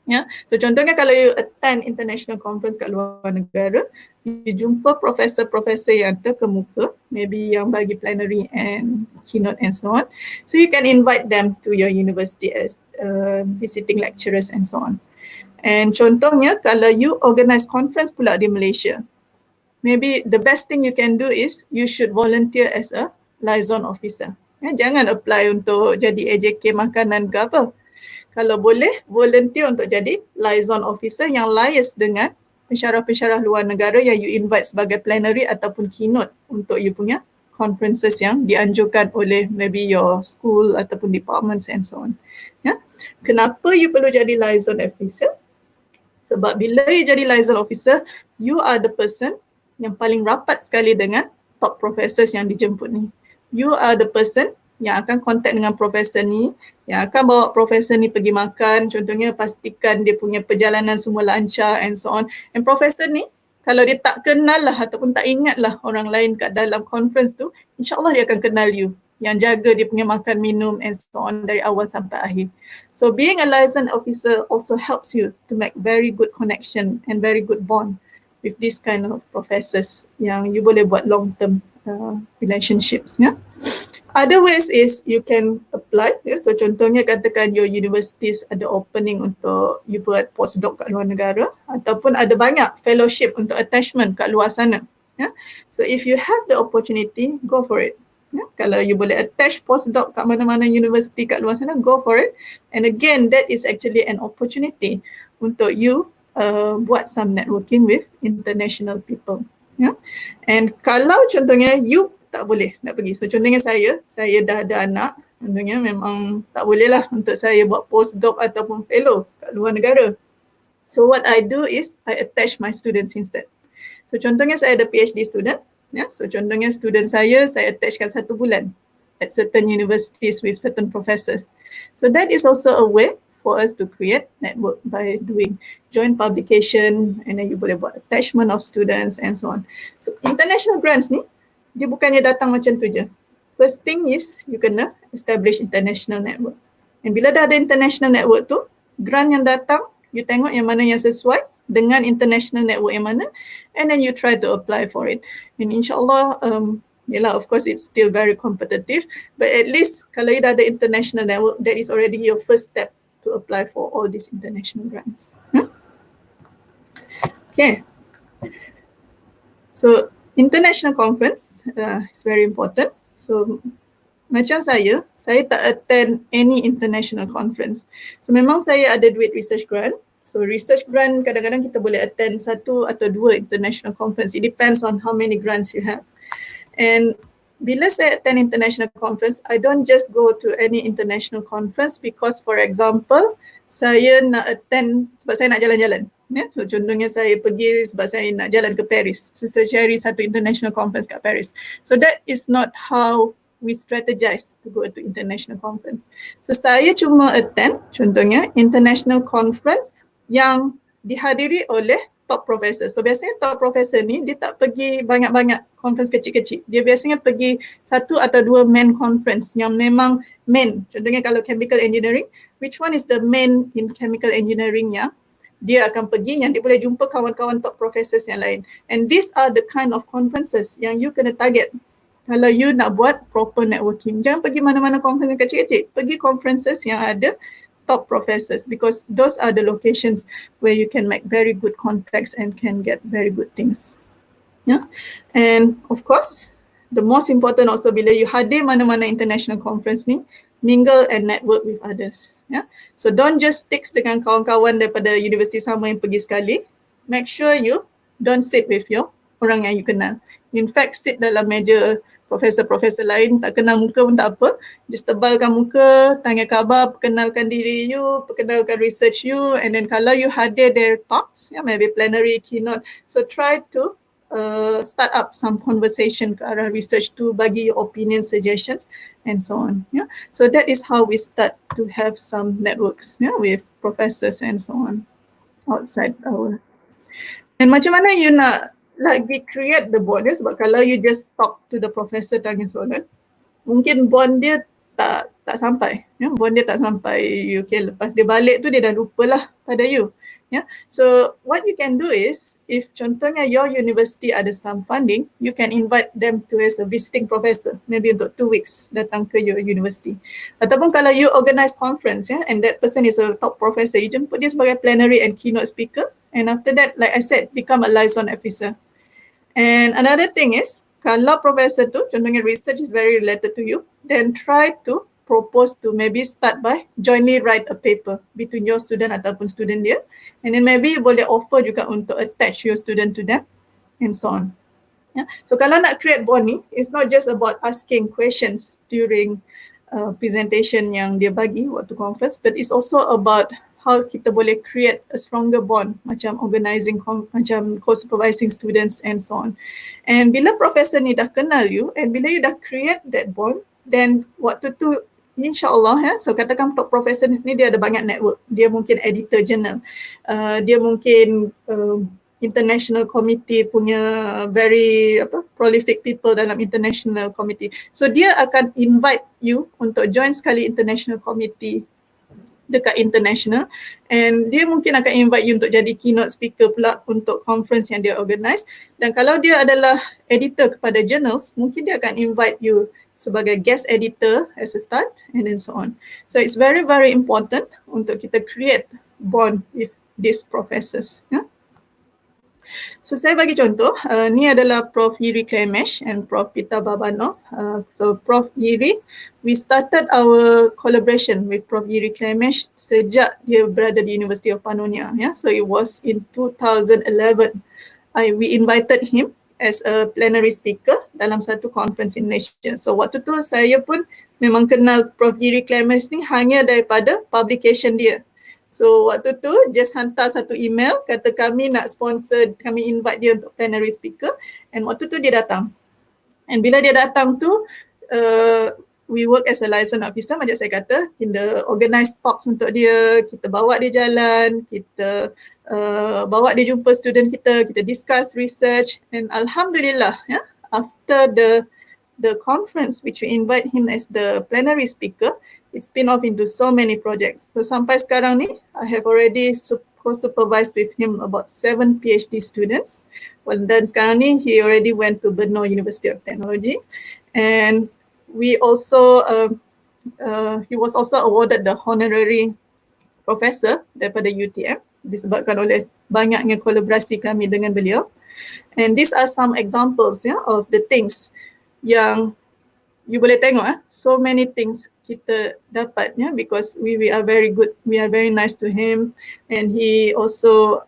Ya, so contohnya kalau you attend international conference kat luar negara, you jumpa profesor-profesor yang terkemuka, maybe yang bagi plenary and keynote and so on. So you can invite them to your university as visiting lecturers and so on. And contohnya kalau you organize conference pula di Malaysia, maybe the best thing you can do is you should volunteer as a liaison officer. Ya, jangan apply untuk jadi AJK makanan ke apa. Kalau boleh, volunteer untuk jadi liaison officer yang liaise dengan pensyarah-pensyarah luar negara yang you invite sebagai plenary ataupun keynote untuk you punya conferences yang dianjurkan oleh maybe your school ataupun departments and so on. Ya. Kenapa you perlu jadi liaison officer? Sebab bila you jadi liaison officer, you are the person yang paling rapat sekali dengan top professors yang dijemput ni. You are the person yang akan contact dengan profesor ni, yang akan bawa profesor ni pergi makan, contohnya pastikan dia punya perjalanan semua lancar and so on. And profesor ni, kalau dia tak kenal lah ataupun tak ingat lah orang lain kat dalam conference tu, insyaAllah dia akan kenal you, yang jaga dia punya makan minum and so on dari awal sampai akhir. So being a liaison officer also helps you to make very good connection and very good bond with this kind of professors yang you boleh buat long term relationships. Ya. Other ways is you can apply. Ya. So contohnya katakan your universities ada opening untuk you buat postdoc kat luar negara ataupun ada banyak fellowship untuk attachment kat luar sana. Ya. So if you have the opportunity, go for it. Ya. Kalau you boleh attach postdoc kat mana-mana university kat luar sana, go for it. And again, that is actually an opportunity untuk you buat some networking with international people. Ya. And kalau contohnya you tak boleh nak pergi. So contohnya saya dah ada anak, contohnya memang tak boleh lah untuk saya buat postdoc ataupun fellow kat luar negara. So what I do is I attach my students instead. So contohnya saya ada PhD student, ya. So contohnya student saya attachkan 1 bulan at certain universities with certain professors. So that is also a way for us to create network by doing joint publication, and then you boleh buat attachment of students and so on. So international grants ni, dia bukannya datang macam tu je. First thing is you kena establish international network. And bila dah ada international network tu, grant yang datang, you tengok yang mana yang sesuai dengan international network yang mana, and then you try to apply for it. And insyaAllah, yalah, of course it's still very competitive, but at least kalau you dah ada international network, that is already your first step to apply for all these international grants. Okay. So international conference is very important. So macam saya tak attend any international conference. So memang saya ada duit research grant. So research grant kadang-kadang kita boleh attend 1 atau 2 international conference. It depends on how many grants you have. And bila saya attend international conference, I don't just go to any international conference because, for example, saya nak attend sebab saya nak jalan-jalan. Ya? So contohnya saya pergi sebab saya nak jalan ke Paris. So saya cari satu international conference kat Paris. So that is not how we strategize to go to international conference. So saya cuma attend contohnya international conference yang dihadiri oleh top professor. So biasanya top professor ni dia tak pergi banyak-banyak conference kecil-kecil. Dia biasanya pergi 1 atau 2 main conference yang memang main. Contohnya kalau chemical engineering, which one is the main in chemical engineering yang dia akan pergi, yang dia boleh jumpa kawan-kawan top professors yang lain. And these are the kind of conferences yang you kena target kalau you nak buat proper networking. Jangan pergi mana-mana conference yang kecil-kecil. Pergi conferences yang ada top professors because those are the locations where you can make very good contacts and can get very good things. Yeah. And of course, the most important also bila you hadir mana-mana international conference ni, mingle and network with others. Yeah. So don't just stick dengan kawan-kawan daripada universiti sama yang pergi sekali. Make sure you don't sit with your orang yang you kenal. In fact, sit dalam meja profesor-profesor lain, tak kenal muka pun tak apa. Just tebalkan muka, tanya khabar, perkenalkan diri you, perkenalkan research you, and then kalau you hadir their talks, yeah, maybe plenary, keynote, so try to start up some conversation ke arah research tu, bagi your opinion, suggestions, and so on. Yeah, so that is how we start to have some networks, yeah, with professors and so on outside our. And macam mana you nak lagi create the bond dia, sebab kalau you just talk to the professor tanya soalan, mungkin bond dia tak tak sampai. Bond dia tak sampai. Okay, lepas dia balik tu dia dah lupalah pada you. So what you can do is, if contohnya your university ada some funding, you can invite them to as a visiting professor, maybe untuk 2 weeks datang ke your university. Ataupun kalau you organize conference, and that person is a top professor, you jemput dia sebagai plenary and keynote speaker, and after that, like I said, become a liaison officer. And another thing is, kalau professor tu, contohnya research is very related to you, then try to propose to maybe start by jointly write a paper between your student ataupun student dia, and then maybe boleh offer juga untuk attach your student to them and so on. So kalau nak create bond ni, it's not just about asking questions during presentation yang dia bagi waktu conference, but it's also about how kita boleh create a stronger bond, macam organizing, macam co-supervising students and so on. And bila professor ni dah kenal you, and bila you dah create that bond, then waktu tu InsyaAllah, so katakan top professor ni dia ada banyak network. Dia mungkin editor journal. Dia mungkin international committee punya very prolific people dalam international committee. So dia akan invite you untuk join sekali international committee dekat international, and dia mungkin akan invite you untuk jadi keynote speaker pula untuk conference yang dia organize. Dan kalau dia adalah editor kepada journals, mungkin dia akan invite you sebagai guest editor as a start, and then so on. So it's very, very important untuk kita create bond with these professors. So saya bagi contoh, ni adalah Prof. Yiri Klemesh and Prof. Pita Babanov. So Prof. Yiri, we started our collaboration with Prof. Yiri Klemesh sejak dia berada di University of Pannonia. So it was in 2011. We invited him as a plenary speaker dalam satu conference in Malaysia. So waktu tu saya pun memang kenal Prof. Yiri Klemesh ni hanya daripada publication dia. So waktu tu just hantar satu email, kata kami nak sponsor, kami invite dia untuk plenary speaker, and waktu tu dia datang. And bila dia datang tu, we work as a liaison officer, macam saya kata, kita organize talks untuk dia, kita bawa dia jalan, kita bawa dia jumpa student kita discuss research, and Alhamdulillah, after the conference which we invite him as the plenary speaker, it spin off into so many projects. So sampai sekarang ni, I have already co-supervised with him about 7 PhD students. Dan sekarang ni, he already went to Brno University of Technology, and we also he was also awarded the honorary professor daripada UTM, disebabkan oleh banyaknya kolaborasi kami dengan beliau. And these are some examples of the things yang you boleh tengok, so many things kita dapat, because we are very good, we are very nice to him, and he also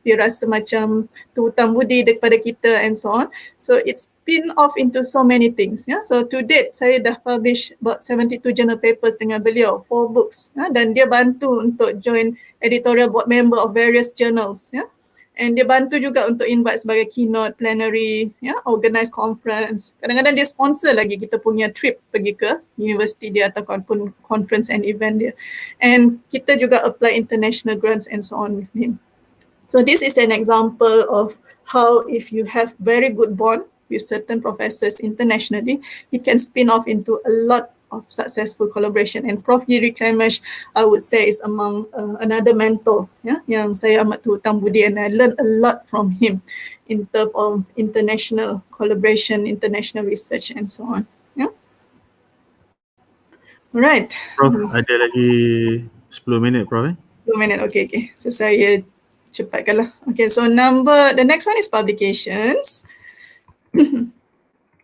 dia rasa macam hutang budi daripada kita and so on. So it's spin off into so many things. So to date saya dah publish about 72 journal papers dengan beliau, 4 books, dan dia bantu untuk join editorial board member of various journals. And dia bantu juga untuk invite sebagai keynote, plenary, organize conference. Kadang-kadang dia sponsor lagi kita punya trip pergi ke university dia ataupun conference and event dia. And kita juga apply international grants and so on with him. So this is an example of how if you have very good bond with certain professors internationally, it can spin off into a lot of successful collaboration. And Prof. Yiri Klemesh, I would say, is among another mentor, yang saya amat hutang budi, and I learned a lot from him in terms of international collaboration, international research, and so on. Alright. Prof, ada lagi 10 minit, Prof. 10 minit, okay. So saya cepatkanlah. Okay, so the next one is publications.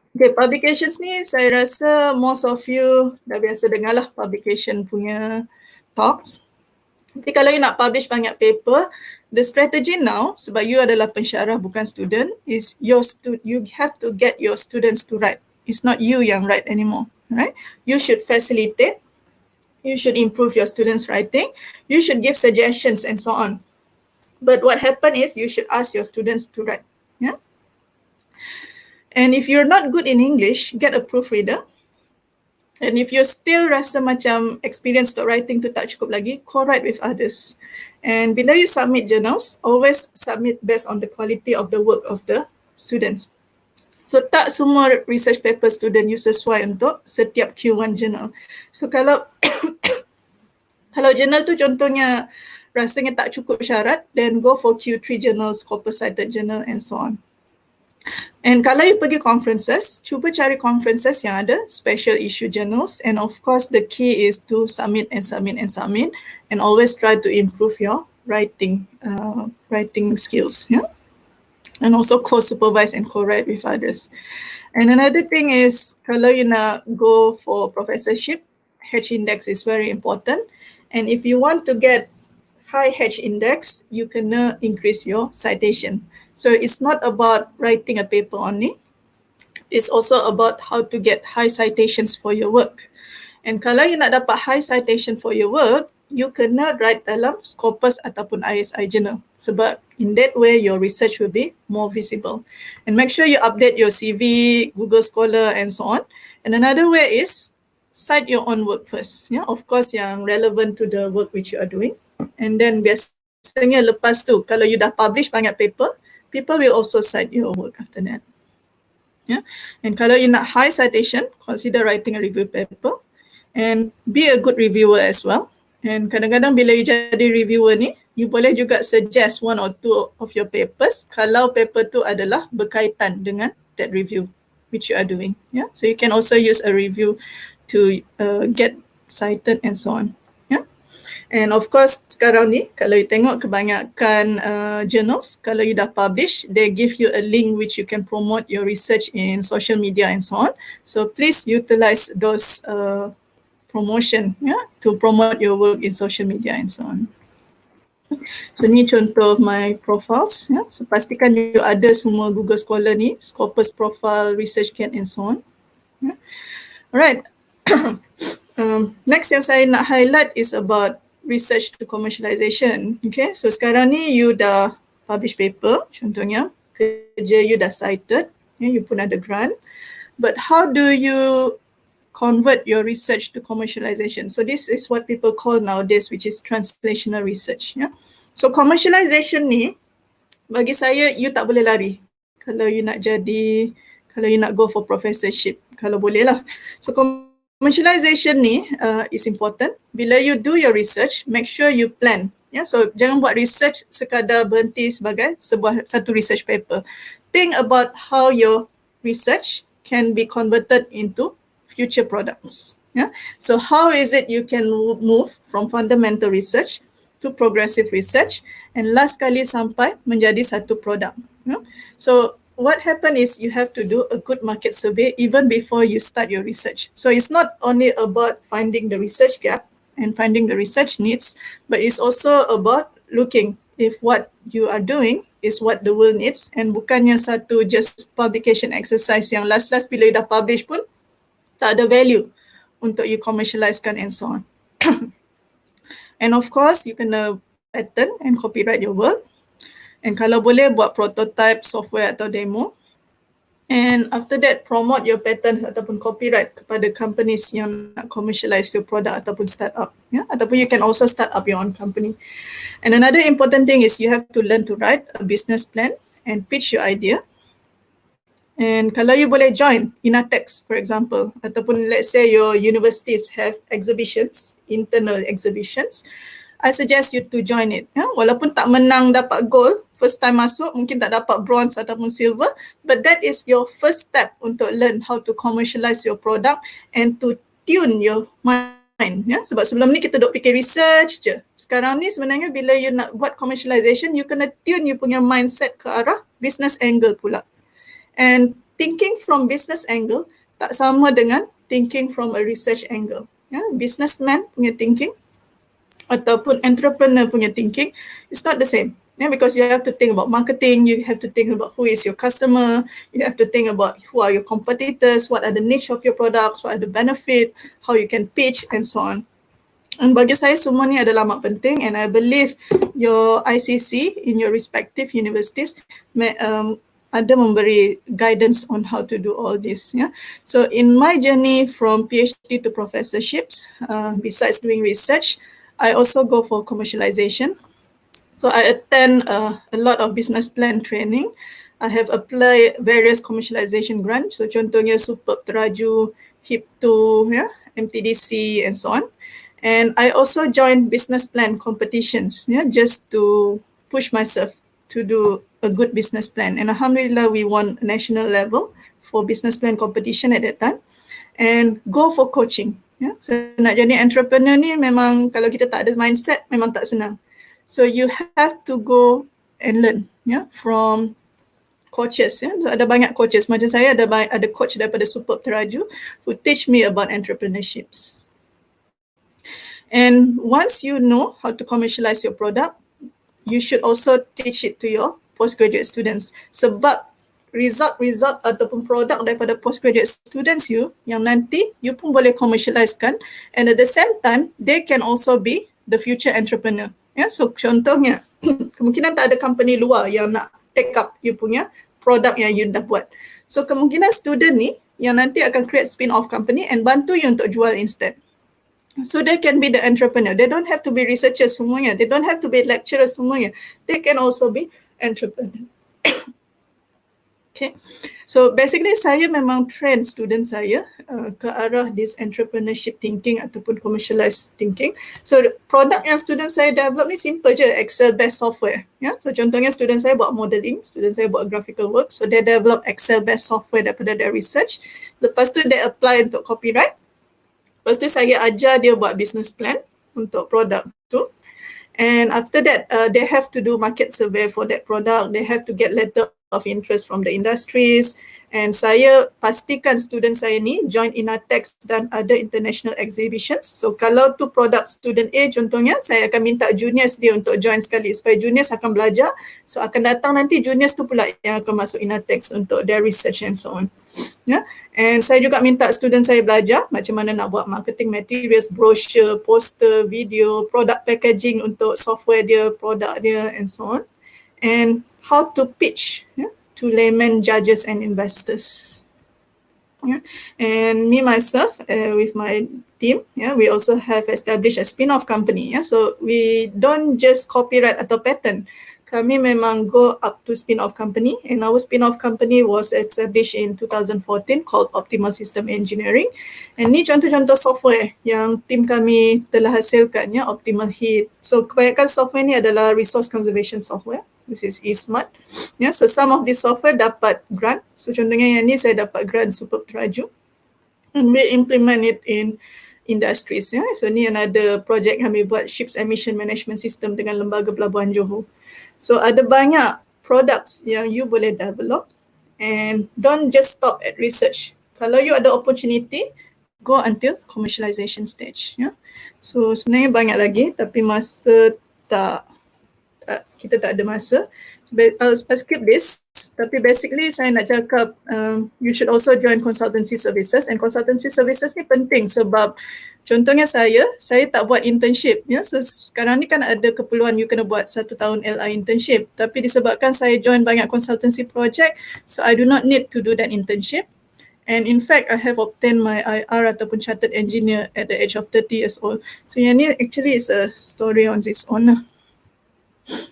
Okay, publications ni saya rasa most of you dah biasa dengar lah publication punya talks. Tapi kalau you nak publish banyak paper, the strategy now, sebab you adalah pensyarah bukan student, is you have to get your students to write. It's not you yang write anymore, right? You should facilitate, you should improve your students' writing, you should give suggestions and so on. But what happened is you should ask your students to write. And if you're not good in English, get a proofreader. And if you still rasa macam experience untuk writing tu tak cukup lagi, co-write with others. And bila you submit journals, always submit based on the quality of the work of the students. So tak semua research paper student you sesuai untuk setiap Q1 journal. So kalau kalau journal tu contohnya rasanya tak cukup syarat, then go for Q3 journals, corpus cited journal and so on. And kalau you pergi conferences, cuba cari conferences yang ada special issue journals, and of course the key is to submit and always try to improve your writing skills, yeah, and also co-supervise and co-write with others. And another thing is, kalau you nak go for professorship, Hedge Index is very important, and if you want to get high Hedge Index, you can increase your citation. So it's not about writing a paper only. It's also about how to get high citations for your work. And kalau you nak dapat high citation for your work, you kena write dalam Scopus ataupun ISI journal. Sebab in that way, your research will be more visible. And make sure you update your CV, Google Scholar and so on. And another way is cite your own work first. Yeah, of course yang relevant to the work which you are doing. And then biasanya lepas tu, kalau you dah publish banyak paper, people will also cite your work after that. Yeah. And kalau you nak high citation, consider writing a review paper and be a good reviewer as well. And kadang-kadang bila you jadi reviewer ni, you boleh juga suggest one or two of your papers kalau paper tu adalah berkaitan dengan that review which you are doing. Yeah. So you can also use a review to get cited and so on. And of course, sekarang ni, kalau you tengok kebanyakan journals, kalau you dah publish, they give you a link which you can promote your research in social media and so on. So please utilize those promotion, to promote your work in social media and so on. So ni contoh my profiles. So pastikan you ada semua Google Scholar ni, Scopus profile, research kit and so on. Alright. Next yang saya nak highlight is about research to commercialization. Okay, so sekarang ni you dah publish paper, contohnya kerja you dah cited, you pun ada grant, but how do you convert your research to commercialization? So this is what people call nowadays, which is translational research. Yeah? So commercialization ni, bagi saya, you tak boleh lari. Kalau you nak go for professorship, kalau boleh lah. So commercialization ni is important. Bila you do your research, make sure you plan. Yeah, so jangan buat research sekadar berhenti sebagai satu research paper. Think about how your research can be converted into future products. Yeah, so how is it you can move from fundamental research to progressive research and last kali sampai menjadi satu produk. Yeah? So what happens is you have to do a good market survey even before you start your research. So it's not only about finding the research gap and finding the research needs, but it's also about looking if what you are doing is what the world needs and bukannya satu just publication exercise yang last bila you dah publish pun tak ada value untuk you commercializekan and so on. And of course, you kena patent and copyright your work. And kalau boleh buat prototype software atau demo. And after that, promote your patent ataupun copyright kepada companies yang nak commercialize your product ataupun start up. Yeah? Ataupun you can also start up your own company. And another important thing is you have to learn to write a business plan and pitch your idea. And kalau you boleh join Inatex, for example, ataupun let's say your universities have exhibitions, internal exhibitions, I suggest you to join it. Ya? Walaupun tak menang dapat gold, first time masuk, mungkin tak dapat bronze ataupun silver, but that is your first step untuk learn how to commercialize your product and to tune your mind. Ya? Sebab sebelum ni kita duk fikir research je. Sekarang ni sebenarnya bila you nak buat commercialization, you kena tune you punya mindset ke arah business angle pula. And thinking from business angle tak sama dengan thinking from a research angle. Ya? Businessman punya thinking ataupun entrepreneur punya thinking, it's not the same. Yeah, because you have to think about marketing, you have to think about who is your customer, you have to think about who are your competitors, what are the niche of your products, what are the benefit, how you can pitch and so on. And bagi saya semua ni adalah amat penting and I believe your ICC in your respective universities ada memberi guidance on how to do all this. Yeah. So in my journey from PhD to professorships, besides doing research, I also go for commercialization. So I attend a lot of business plan training. I have applied various commercialization grants. So contohnya Superb Teraju, HIP2, yeah, MTDC and so on. And I also joined business plan competitions, yeah, just to push myself to do a good business plan. And Alhamdulillah, we won national level for business plan competition at that time. And go for coaching. Yeah? So nak jadi entrepreneur ni memang kalau kita tak ada mindset memang tak senang. So you have to go and learn, yeah, from coaches. Yeah? So ada banyak coaches. Macam saya ada coach daripada Superb Teraju who teach me about entrepreneurships. And once you know how to commercialize your product, you should also teach it to your postgraduate students. Sebab result ataupun produk daripada postgraduate students you yang nanti you pun boleh commercializekan, and at the same time they can also be the future entrepreneur. Yeah, so contohnya kemungkinan tak ada company luar yang nak take up you punya produk yang you dah buat. So kemungkinan student ni yang nanti akan create spin-off company and bantu you untuk jual instead. So they can be the entrepreneur. They don't have to be researchers semuanya. They don't have to be lecturers semuanya. They can also be entrepreneur. Okay. So basically saya memang train student saya ke arah this entrepreneurship thinking ataupun commercialized thinking. So produk yang student saya develop ni simple je, Excel based software. Ya. So contohnya student saya buat modeling, student saya buat graphical work. So they develop Excel based software daripada their research. Lepas tu they apply untuk copyright. Lepas tu saya ajar dia buat business plan untuk produk tu. And after that, they have to do market survey for that product. They have to get letter of interest from the industries. And saya pastikan student saya ni join Inatex dan other international exhibitions. So kalau tu produk student A contohnya, saya akan minta juniors dia untuk join sekali supaya juniors akan belajar. So akan datang nanti juniors tu pula yang akan masuk Inatex untuk their research and so on. Yeah. And saya juga minta student saya belajar macam mana nak buat marketing materials, brochure, poster, video, product packaging untuk software dia, produk dia and so on. And how to pitch, yeah, to layman, judges and investors. Yeah. And me myself with my team, yeah, we also have established a spin-off company. Yeah. So we don't just copyright atau patent. Kami memang go up to spin-off company, and our spin-off company was established in 2014 called Optimal System Engineering. And ni contoh-contoh software yang tim kami telah hasilkan, ya, Optimal Heat. So kebanyakan software ni adalah resource conservation software. This is eSmart. Yeah, so some of this software dapat grant. So contohnya yang ni saya dapat grant Superb Teraju. And we implement it in industries. Yeah. So ni another project kami buat ships emission management system dengan Lembaga Pelabuhan Johor. So ada banyak products yang you boleh develop, and don't just stop at research. Kalau you ada opportunity, go until commercialization stage. Yeah. So sebenarnya banyak lagi tapi masa kita tak ada masa. So, I'll skip this. Tapi basically saya nak cakap you should also join consultancy services, and consultancy services ni penting sebab contohnya saya tak buat internship, ya. So sekarang ni kan ada keperluan you kena buat 1 tahun LI internship, tapi disebabkan saya join banyak consultancy project, so I do not need to do that internship. And in fact I have obtained my IR ataupun chartered engineer at the age of 30 years old. So yang ni actually is a story on its own.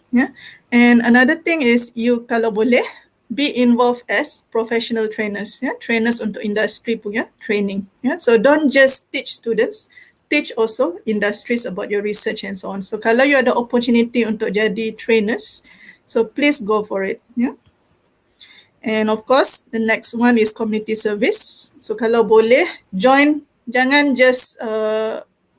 Yeah. And another thing is you kalau boleh be involved as professional trainers, yeah, trainers untuk industri punya training. Yeah. So don't just teach students, teach also industries about your research and so on. So kalau you ada opportunity untuk jadi trainers, so please go for it. Yeah. And of course, the next one is community service. So kalau boleh join, jangan just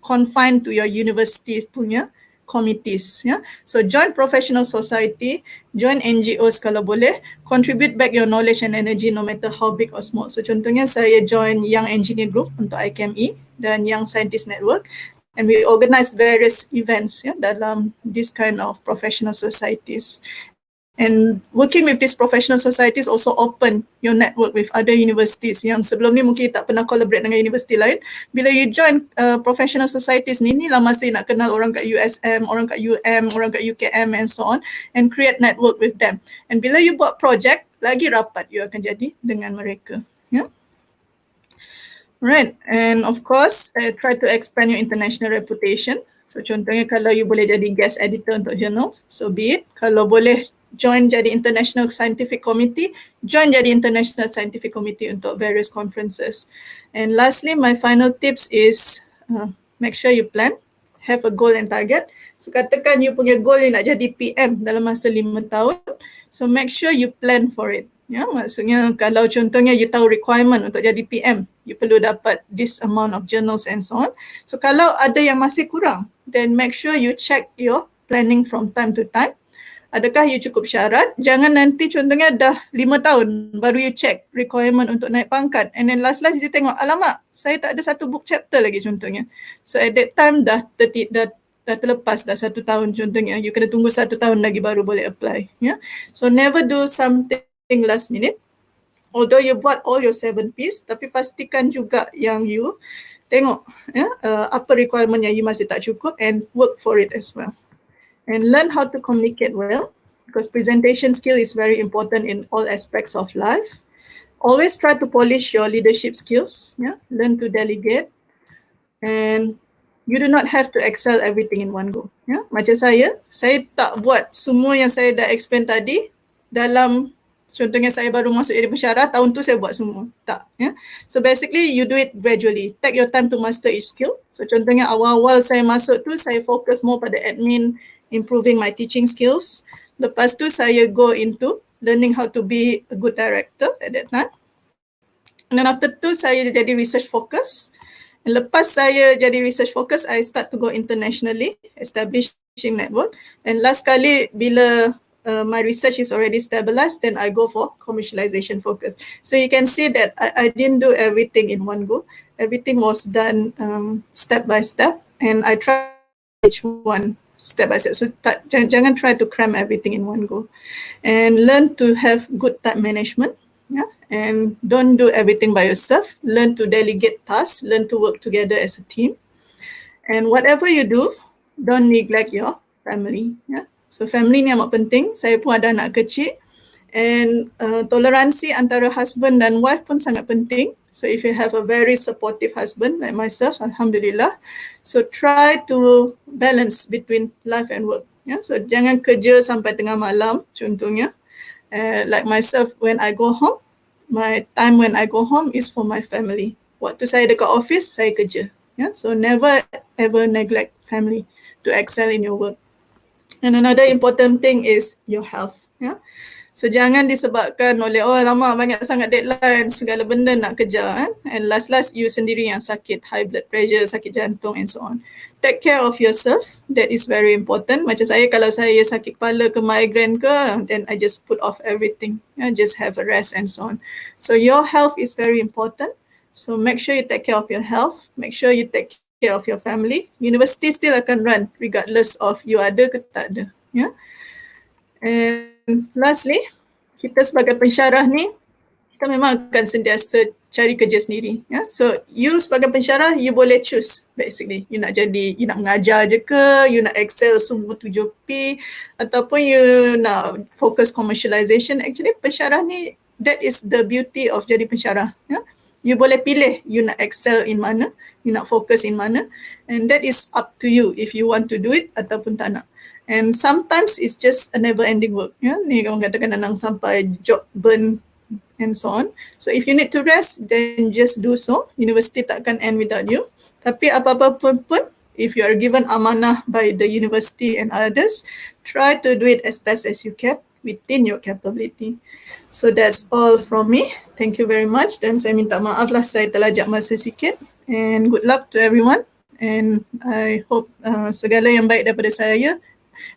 confine to your university punya committees, yeah. So join professional society, join NGOs kalau boleh, contribute back your knowledge and energy no matter how big or small. So contohnya saya join Young Engineer Group untuk ICAME dan Young Scientist Network, and we organize various events, yeah, dalam this kind of professional societies. And working with these professional societies also open your network with other universities yang sebelum ni mungkin tak pernah collaborate dengan universiti lain. Bila you join professional societies ni lah masa nak kenal orang kat USM, orang kat UM, orang kat UKM and so on, and create network with them. And bila you buat project, lagi rapat you akan jadi dengan mereka. Yeah. Right, and of course, try to expand your international reputation. So contohnya kalau you boleh jadi guest editor untuk journal, so be it. Kalau boleh join jadi International Scientific Committee, join jadi International Scientific Committee untuk various conferences. And lastly, my final tips is make sure you plan, have a goal and target. So katakan you punya goal you nak jadi PM dalam masa 5 tahun, so make sure you plan for it. Ya, maksudnya kalau contohnya you tahu requirement untuk jadi PM, you perlu dapat this amount of journals and so on. So kalau ada yang masih kurang, then make sure you check your planning from time to time. Adakah you cukup syarat? Jangan nanti contohnya dah 5 tahun baru you check requirement untuk naik pangkat. And then last you tengok, alamak, saya tak ada satu book chapter lagi contohnya. So at that time dah terlepas dah 1 tahun contohnya. You kena tunggu 1 tahun lagi baru boleh apply. Yeah? So never do something last minute. Although you buat all your 7 P's, tapi pastikan juga yang you tengok apa requirement yang you masih tak cukup and work for it as well. And learn how to communicate well, because presentation skill is very important in all aspects of life. Always try to polish your leadership skills. Yeah? Learn to delegate. And you do not have to excel everything in one go. Yeah? Macam saya tak buat semua yang saya dah explain tadi dalam, contohnya saya baru masuk jadi pensyarah, tahun tu saya buat semua. Tak. Yeah? So basically you do it gradually. Take your time to master each skill. So contohnya awal-awal saya masuk tu, saya fokus more pada admin, improving my teaching skills. Lepas tu saya go into learning how to be a good director at that time. And then after tu saya jadi research focus. And lepas saya jadi research focus, I start to go internationally, establishing network. And last kali bila my research is already stabilized, then I go for commercialization focus. So you can see that I didn't do everything in one go. Everything was done step by step, and I tried each one step by step. So jangan try to cram everything in one go. And learn to have good time management. Yeah? And don't do everything by yourself. Learn to delegate tasks. Learn to work together as a team. And whatever you do, don't neglect your family. Yeah? So family ni amat penting. Saya pun ada anak kecil. And toleransi antara husband dan wife pun sangat penting. So if you have a very supportive husband like myself, alhamdulillah. So try to balance between life and work. Yeah? So jangan kerja sampai tengah malam contohnya. Like myself, when I go home, my time when I go home is for my family. Waktu saya dekat office, saya kerja. Yeah? So never ever neglect family to excel in your work. And another important thing is your health. Yeah? So jangan disebabkan oleh lama banyak sangat deadline, segala benda nak kejar kan. And last you sendiri yang sakit, high blood pressure, sakit jantung and so on. Take care of yourself. That is very important. Macam saya, kalau saya sakit kepala ke migraine ke, then I just put off everything. Just have a rest and so on. So your health is very important. So make sure you take care of your health. Make sure you take care of your family. University still akan run regardless of you ada ke tak ada. Yeah? And lastly, kita sebagai pensyarah ni, kita memang akan sentiasa cari kerja sendiri. Ya? So, you sebagai pensyarah, you boleh choose basically. You nak mengajar je ke, you nak excel semua 7P, ataupun you nak focus commercialization. Actually, pensyarah ni, that is the beauty of jadi pensyarah. Ya? You boleh pilih, you nak excel in mana, you nak focus in mana, and that is up to you if you want to do it ataupun tak nak. And sometimes it's just a never-ending work. Ya? Ni orang katakan nanang sampai job burn and so on. So if you need to rest, then just do so. University takkan end without you. Tapi apa-apa pun, if you are given amanah by the university and others, try to do it as best as you can within your capability. So that's all from me. Thank you very much. Dan saya minta maaf lah saya terlajak masa sikit. And good luck to everyone. And I hope segala yang baik daripada saya,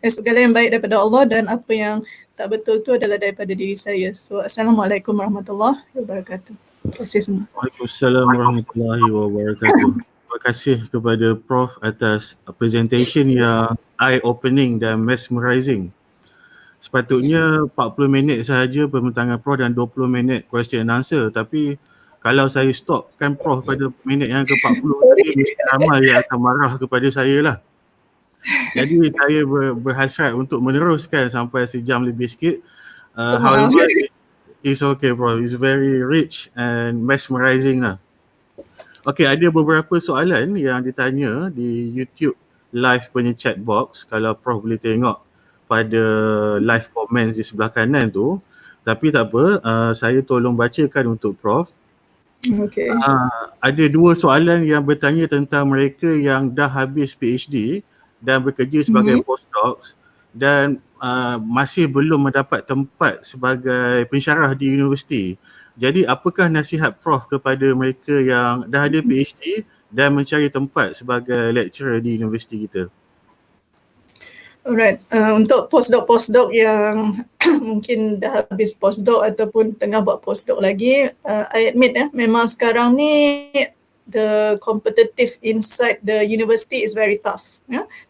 segala yang baik daripada Allah, dan apa yang tak betul tu adalah daripada diri saya. So Assalamualaikum warahmatullahi wabarakatuh. Terima kasih semua. Waalaikumsalam warahmatullahi wabarakatuh. Terima kasih kepada Prof atas presentation yang eye-opening dan mesmerizing. Sepatutnya 40 minit sahaja pembentangan Prof dan 20 minit question and answer, tapi kalau saya stopkan Prof pada minit yang ke-40 tadi, mesti ramai yang akan marah kepada saya lah. Jadi saya berhasrat untuk meneruskan sampai sejam lebih sikit. However, it's okay Prof. It's very rich and mesmerizing lah. Okay, ada beberapa soalan yang ditanya di YouTube live punya chat box. Kalau Prof boleh tengok pada live comments di sebelah kanan tu. Tapi tak apa, saya tolong bacakan untuk Prof. Okay. Ada dua soalan yang bertanya tentang mereka yang dah habis PhD dan bekerja sebagai postdocs dan masih belum mendapat tempat sebagai pensyarah di universiti. Jadi apakah nasihat Prof kepada mereka yang dah ada PhD dan mencari tempat sebagai lecturer di universiti kita? Alright, untuk postdoc yang mungkin dah habis postdoc ataupun tengah buat postdoc lagi, I admit memang sekarang ni the competitive inside the university is very tough.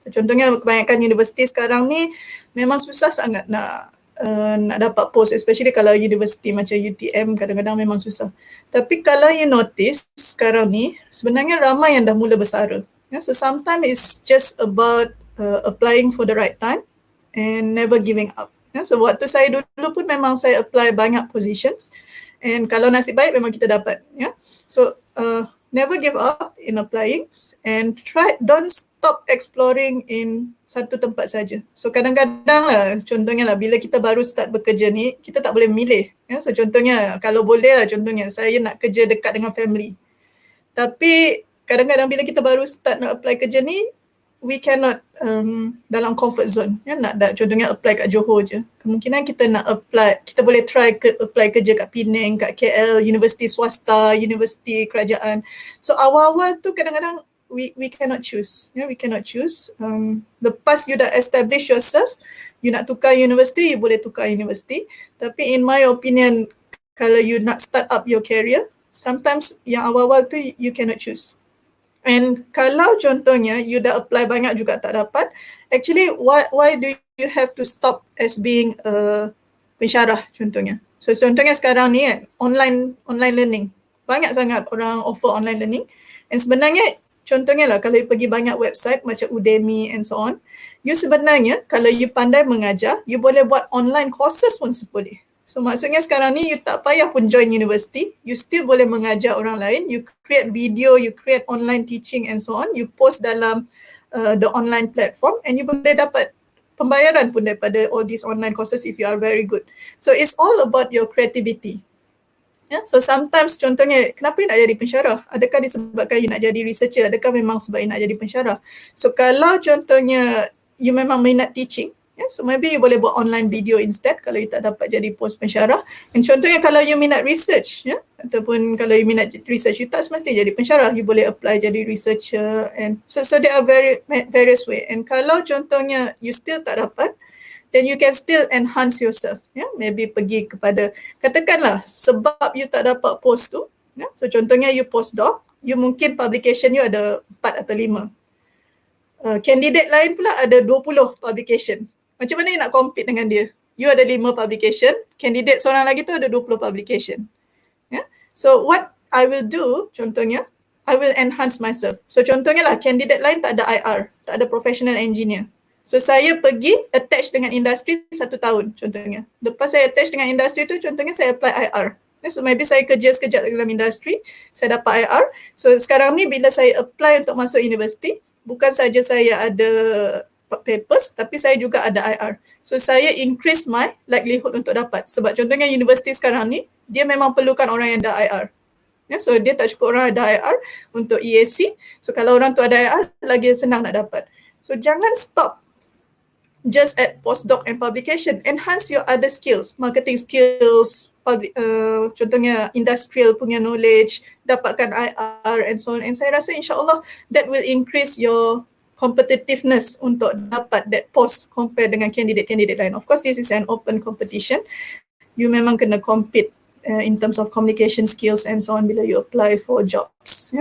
So, contohnya kebanyakan universiti sekarang ni memang susah sangat nak dapat post, especially kalau universiti macam UTM kadang-kadang memang susah. Tapi kalau you notice sekarang ni sebenarnya ramai yang dah mula bersara. So sometimes it's just about applying for the right time and never giving up. So waktu saya dulu pun memang saya apply banyak positions and kalau nasib baik memang kita dapat. So never give up in applying and don't stop exploring in satu tempat saja. So kadang-kadang lah, contohnya lah bila kita baru start bekerja ni, kita tak boleh memilih. So contohnya kalau boleh lah, contohnya saya nak kerja dekat dengan family. Tapi kadang-kadang bila kita baru start nak apply kerja ni, we cannot dalam comfort zone. Contohnya apply kat Johor je. Kemungkinan kita nak apply, kita boleh try apply kerja kat Penang, kat KL, universiti swasta, universiti kerajaan. So awal-awal tu kadang-kadang we cannot choose. We cannot choose. Lepas you dah establish yourself, you nak tukar universiti, you boleh tukar universiti. Tapi in my opinion, kalau you nak start up your career, sometimes yang awal-awal tu you cannot choose. And kalau contohnya you dah apply banyak juga tak dapat, actually why do you have to stop as being a pensyarah contohnya? So contohnya sekarang ni online learning. Banyak sangat orang offer online learning. And sebenarnya contohnya lah kalau you pergi banyak website macam Udemy and so on, you sebenarnya kalau you pandai mengajar, you boleh buat online courses pun boleh. So maksudnya sekarang ni you tak payah pun join university, you still boleh mengajar orang lain, you create video, you create online teaching and so on, you post dalam the online platform and you boleh dapat pembayaran pun daripada all these online courses if you are very good. So it's all about your creativity. So sometimes contohnya, kenapa you nak jadi pensyarah? Adakah disebabkan you nak jadi researcher? Adakah memang sebab you nak jadi pensyarah? So kalau contohnya you memang minat teaching, so maybe you boleh buat online video instead kalau you tak dapat jadi post pensyarah. And contohnya kalau you minat research, ataupun kalau you minat research, you tak semestinya jadi pensyarah, you boleh apply jadi researcher. And so there are various way. And kalau contohnya you still tak dapat, then you can still enhance yourself. Maybe pergi kepada, katakanlah sebab you tak dapat post tu, so contohnya you postdoc, you mungkin publication you ada 4 atau 5. Candidate lain pula ada 20 publication. Macam mana you nak compete dengan dia? You ada 5 publication, candidate seorang lagi tu ada 20 publication. So what I will do, contohnya, I will enhance myself. So contohnya lah, candidate lain tak ada IR, tak ada professional engineer. So saya pergi attach dengan industri 1 tahun contohnya. Lepas saya attach dengan industri tu, contohnya saya apply IR. So maybe saya kerja sekejap dalam industri, saya dapat IR. So sekarang ni bila saya apply untuk masuk universiti, bukan saja saya ada papers, tapi saya juga ada IR. So saya increase my likelihood untuk dapat. Sebab contohnya universiti sekarang ni, dia memang perlukan orang yang ada IR. So dia tak cukup orang ada IR untuk EAC. So kalau orang tu ada IR, lagi senang nak dapat. So jangan stop just at postdoc and publication. Enhance your other skills, marketing skills, contohnya industrial punya knowledge, dapatkan IR and so on. And saya rasa insyaAllah that will increase your competitiveness untuk dapat that post compare dengan candidate-candidate lain. Of course, this is an open competition. You memang kena compete in terms of communication skills and so on bila you apply for jobs.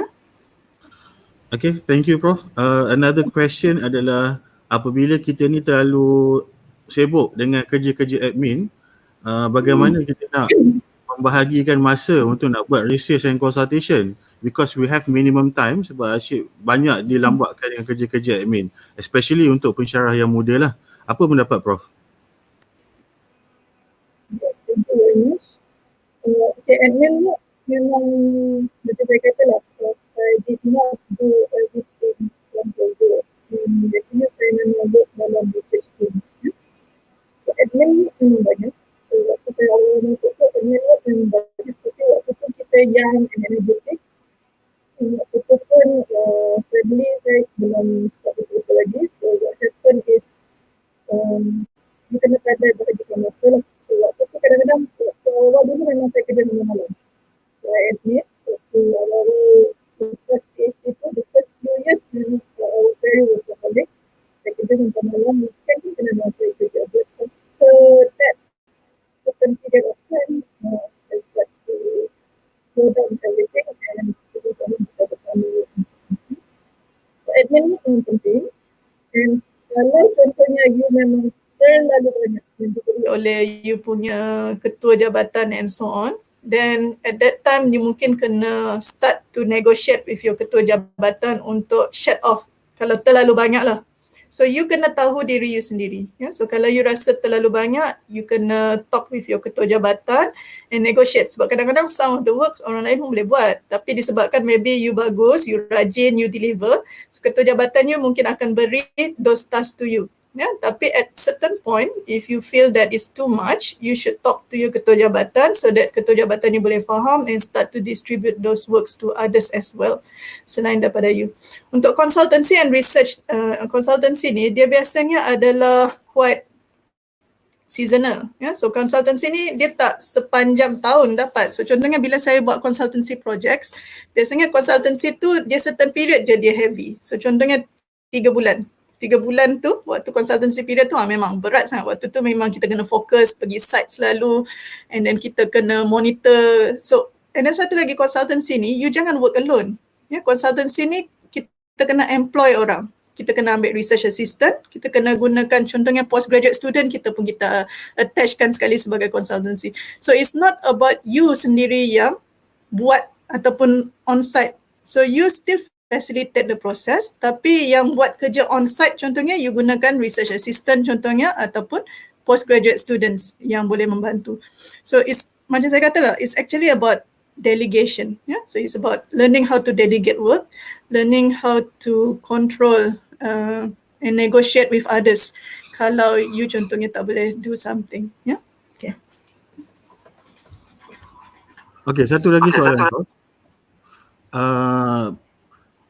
Okay, thank you Prof. Another question adalah apabila kita ni terlalu sibuk dengan kerja-kerja admin, bagaimana kita nak membahagikan masa untuk nak buat research and consultation, because we have minimum time sebab asyik banyak dilambatkan dengan kerja-kerja admin, especially untuk pensyarah yang muda lah. Apa pendapat Prof? Thank you very much. Okay, admin ni memang macam saya kata lah, I did not do everything yang saya buat. Biasanya saya memang work dalam research team. admin memang banyak. So waktu saya awal masuk ke admin memang banyak. Tapi waktu tu kita young and energetic. Waktu tu pun family saya belum start betul-betul lagi. So what happened is you kena pandai bahagikan masa lah. So waktu tu kadang-kadang waktu awal dulu memang saya kerja sampai malam. So I admit waktu awal-awal lepas PhD tu, the first few years memang I was very workaholic. Saya kerja sampai malam, weekend pun kena saya kerja. But after that certain period of time, I start to slow down everything and to do something for the family and so on. So admin ni memang penting. And kalau contohnya you memang terlalu banyak yang diberi oleh you punya ketua jabatan and so on, then at that time you mungkin kena start to negotiate with your ketua jabatan untuk shut off kalau terlalu banyak lah. So you kena tahu diri you sendiri. Ya? So kalau you rasa terlalu banyak, you kena talk with your ketua jabatan and negotiate. Sebab kadang-kadang some of the works orang lain pun boleh buat. Tapi disebabkan maybe you bagus, you rajin, you deliver, so ketua jabatan you mungkin akan beri those tasks to you. Ya, tapi at certain point, if you feel that is too much, you should talk to your ketua jabatan so that ketua jabatan you boleh faham and start to distribute those works to others as well, selain daripada you. Untuk consultancy and research, consultancy ni dia biasanya adalah quite seasonal. Ya? So consultancy ni dia tak sepanjang tahun dapat. So contohnya bila saya buat consultancy projects, biasanya consultancy tu dia certain period je dia heavy. So contohnya 3 bulan. 3 bulan tu, waktu consultancy period tu memang berat sangat. Waktu tu memang kita kena fokus, pergi site selalu, and then kita kena monitor. So, and then satu lagi consultancy ni, you jangan work alone. Ya, consultancy ni kita kena employ orang. Kita kena ambil research assistant, kita kena gunakan contohnya postgraduate student, kita pun kita attachkan sekali sebagai consultancy. So, it's not about you sendiri yang buat ataupun on-site. So, you still facilitate the process, tapi yang buat kerja on-site contohnya you gunakan research assistant contohnya ataupun postgraduate students yang boleh membantu. So it's macam saya kata lah, it's actually about delegation. Yeah? So it's about learning how to delegate work, learning how to control and negotiate with others kalau you contohnya tak boleh do something. Yeah? Okay. Okay, satu lagi soalan kau.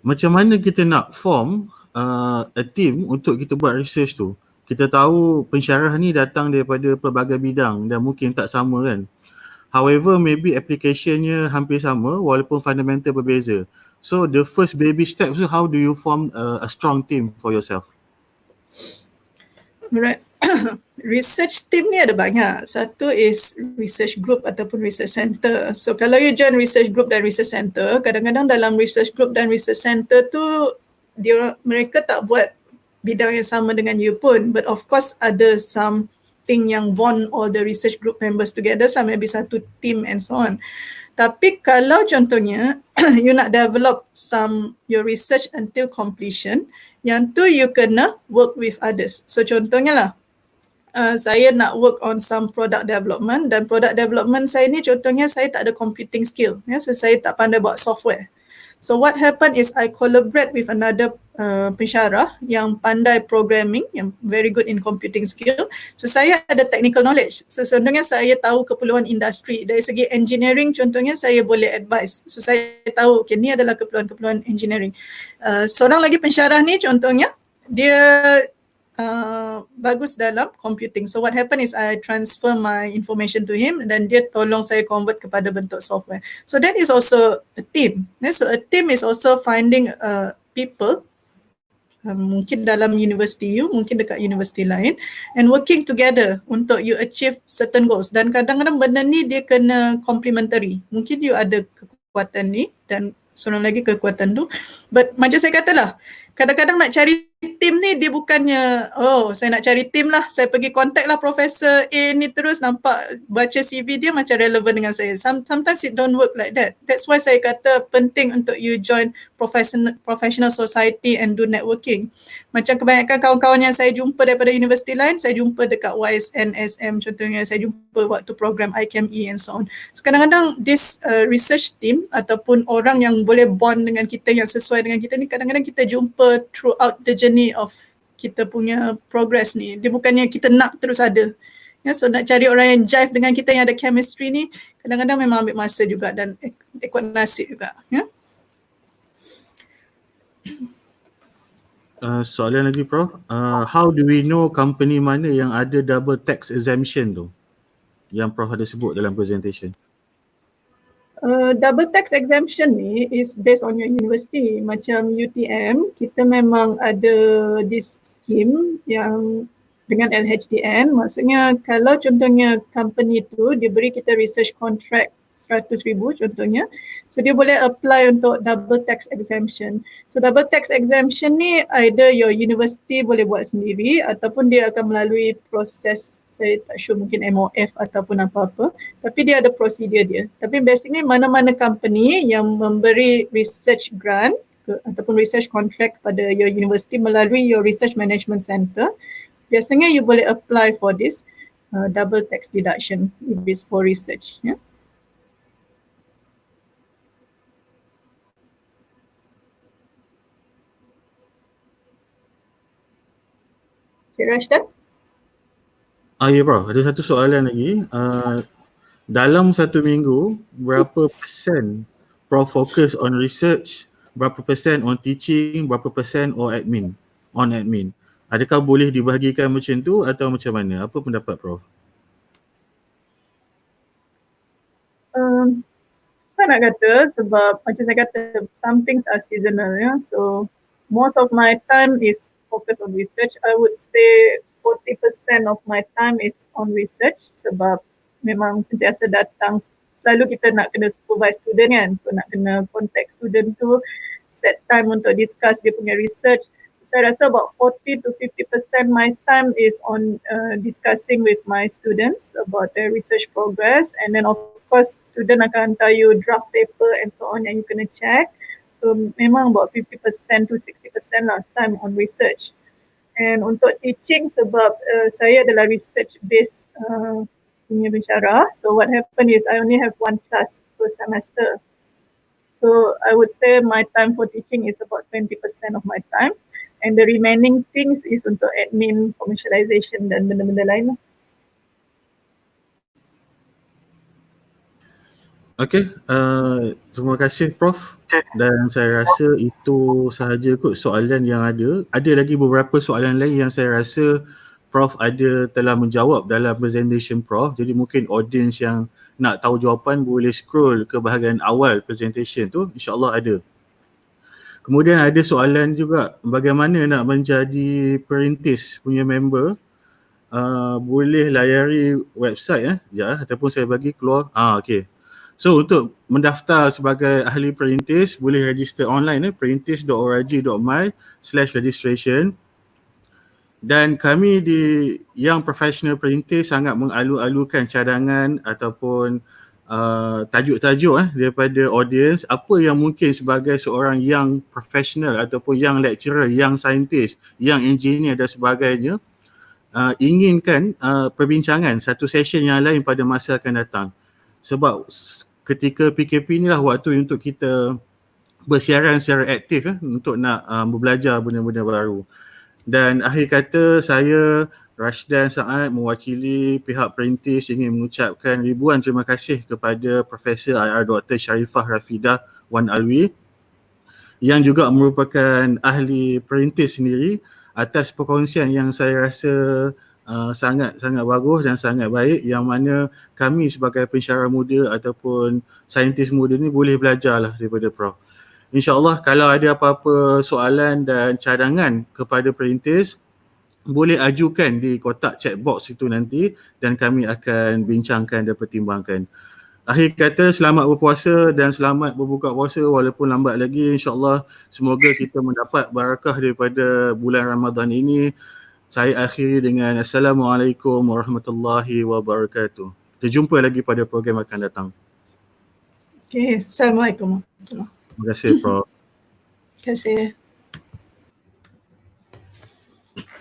Macam mana kita nak form a team untuk kita buat research tu? Kita tahu pensyarah ni datang daripada pelbagai bidang dan mungkin tak sama kan. However, maybe applicationnya hampir sama walaupun fundamental berbeza. So the first baby steps, so how do you form a strong team for yourself? Alright. Research team ni ada banyak. Satu is research group ataupun research center. So kalau you join research group dan research center, kadang-kadang dalam research group dan research center tu mereka tak buat bidang yang sama dengan you pun, but of course ada something yang bond all the research group members together, maybe satu team and so on. Tapi kalau contohnya you nak develop your research until completion, yang tu you kena work with others. So contohnya lah, saya nak work on some product development, dan product development saya ni contohnya saya tak ada computing skill. Ya, so saya tak pandai buat software. So what happened is I collaborate with another pensyarah yang pandai programming, yang very good in computing skill. So saya ada technical knowledge. So contohnya saya tahu keperluan industri. Dari segi engineering contohnya saya boleh advise. So saya tahu okay, ni adalah keperluan engineering. Seorang lagi pensyarah ni contohnya dia bagus dalam computing. So what happened is I transfer my information to him dan dia tolong saya convert kepada bentuk software. So that is also a team. So a team is also finding people, mungkin dalam university you, mungkin dekat universiti lain, and working together untuk you achieve certain goals. Dan kadang-kadang benda ni dia kena complementary. Mungkin you ada kekuatan ni dan seorang lagi kekuatan tu. But macam saya katalah, kadang-kadang nak cari tim ni dia bukannya saya nak cari tim lah, saya pergi contact lah Profesor A ni terus nampak baca CV dia macam relevan dengan saya. Sometimes it don't work like that. That's why saya kata penting untuk you join professional society and do networking. Macam kebanyakan kawan-kawan yang saya jumpa daripada universiti lain, saya jumpa dekat YSN, SM contohnya, saya jumpa waktu program ICAME and so on. So kadang-kadang this research team ataupun orang yang boleh bond dengan kita, yang sesuai dengan kita ni, kadang-kadang kita jumpa throughout the journey of kita punya progress ni. Dia bukannya kita nak terus ada. Ya, so nak cari orang yang jive dengan kita yang ada chemistry ni kadang-kadang memang ambil masa juga dan ekor nasib juga. Ya. Soalan lagi Prof, how do we know company mana yang ada double tax exemption tu yang Prof ada sebut dalam presentation? Double tax exemption ni is based on your university. Macam UTM, kita memang ada this scheme yang dengan LHDN. Maksudnya kalau contohnya company tu dia beri kita research contract 100,000 contohnya, so dia boleh apply untuk double tax exemption. So double tax exemption ni either your university boleh buat sendiri ataupun dia akan melalui proses, saya tak sure mungkin MOF ataupun apa-apa, tapi dia ada prosedur dia. Tapi basically mana-mana company yang memberi research grant ataupun research contract kepada your university melalui your research management center, biasanya you boleh apply for this double tax deduction if it's for research. Ya. Cik Rashdan? Ya Prof, ada satu soalan lagi. Dalam satu minggu, berapa persen Prof fokus on research, berapa persen on teaching, berapa persen on admin? Adakah boleh dibahagikan macam tu atau macam mana? Apa pendapat Prof? Saya nak kata sebab macam saya kata some things are seasonal, ya. So most of my time is focus on research. I would say 40% of my time is on research sebab memang sentiasa datang, selalu kita nak kena supervise student kan, so nak kena contact student tu, set time untuk discuss dia punya research. Saya rasa about 40 to 50% my time is on discussing with my students about their research progress, and then of course student akan hantar you draft paper and so on yang you kena check. So memang about 50% to 60% lah time on research. And untuk teaching sebab saya adalah research based punya bicara, so what happened is I only have one class per semester. So I would say my time for teaching is about 20% of my time, and the remaining things is untuk admin, commercialization dan benda-benda lain. Okey, terima kasih Prof. Dan saya rasa itu sahaja kot soalan yang ada. Ada lagi beberapa soalan lain yang saya rasa Prof ada telah menjawab dalam presentation Prof. Jadi mungkin audience yang nak tahu jawapan boleh scroll ke bahagian awal presentation tu, insyaAllah ada. Kemudian ada soalan juga, bagaimana nak menjadi perintis punya member? Boleh layari website ataupun saya bagi keluar. Okey. So untuk mendaftar sebagai ahli perintis boleh register online perintis.org.my/registration. Dan kami di Young Professional Perintis sangat mengalu-alukan cadangan ataupun tajuk-tajuk daripada audience, apa yang mungkin sebagai seorang young professional ataupun young lecturer, young scientist, young engineer dan sebagainya inginkan perbincangan satu session yang lain pada masa akan datang. Sebab ketika PKP ni lah waktu untuk kita bersiaran secara aktif untuk nak belajar benda-benda baru. Dan akhir kata saya Rashdan Saad mewakili pihak perintis ingin mengucapkan ribuan terima kasih kepada Profesor IR Dr. Sharifah Rafidah Wan Alwi yang juga merupakan ahli perintis sendiri atas perkongsian yang saya rasa sangat-sangat bagus dan sangat baik, yang mana kami sebagai pensyarah muda ataupun saintis muda ni boleh belajarlah daripada Prof. InsyaAllah kalau ada apa-apa soalan dan cadangan kepada perintis, boleh ajukan di kotak chat box itu nanti dan kami akan bincangkan dan pertimbangkan. Akhir kata, selamat berpuasa dan selamat berbuka puasa walaupun lambat lagi. InsyaAllah semoga kita mendapat barakah daripada bulan Ramadan ini. Saya akhiri dengan Assalamualaikum warahmatullahi wabarakatuh. Kita jumpa lagi pada program akan datang. Okay, Assalamualaikum. Terima kasih Prof. Terima kasih.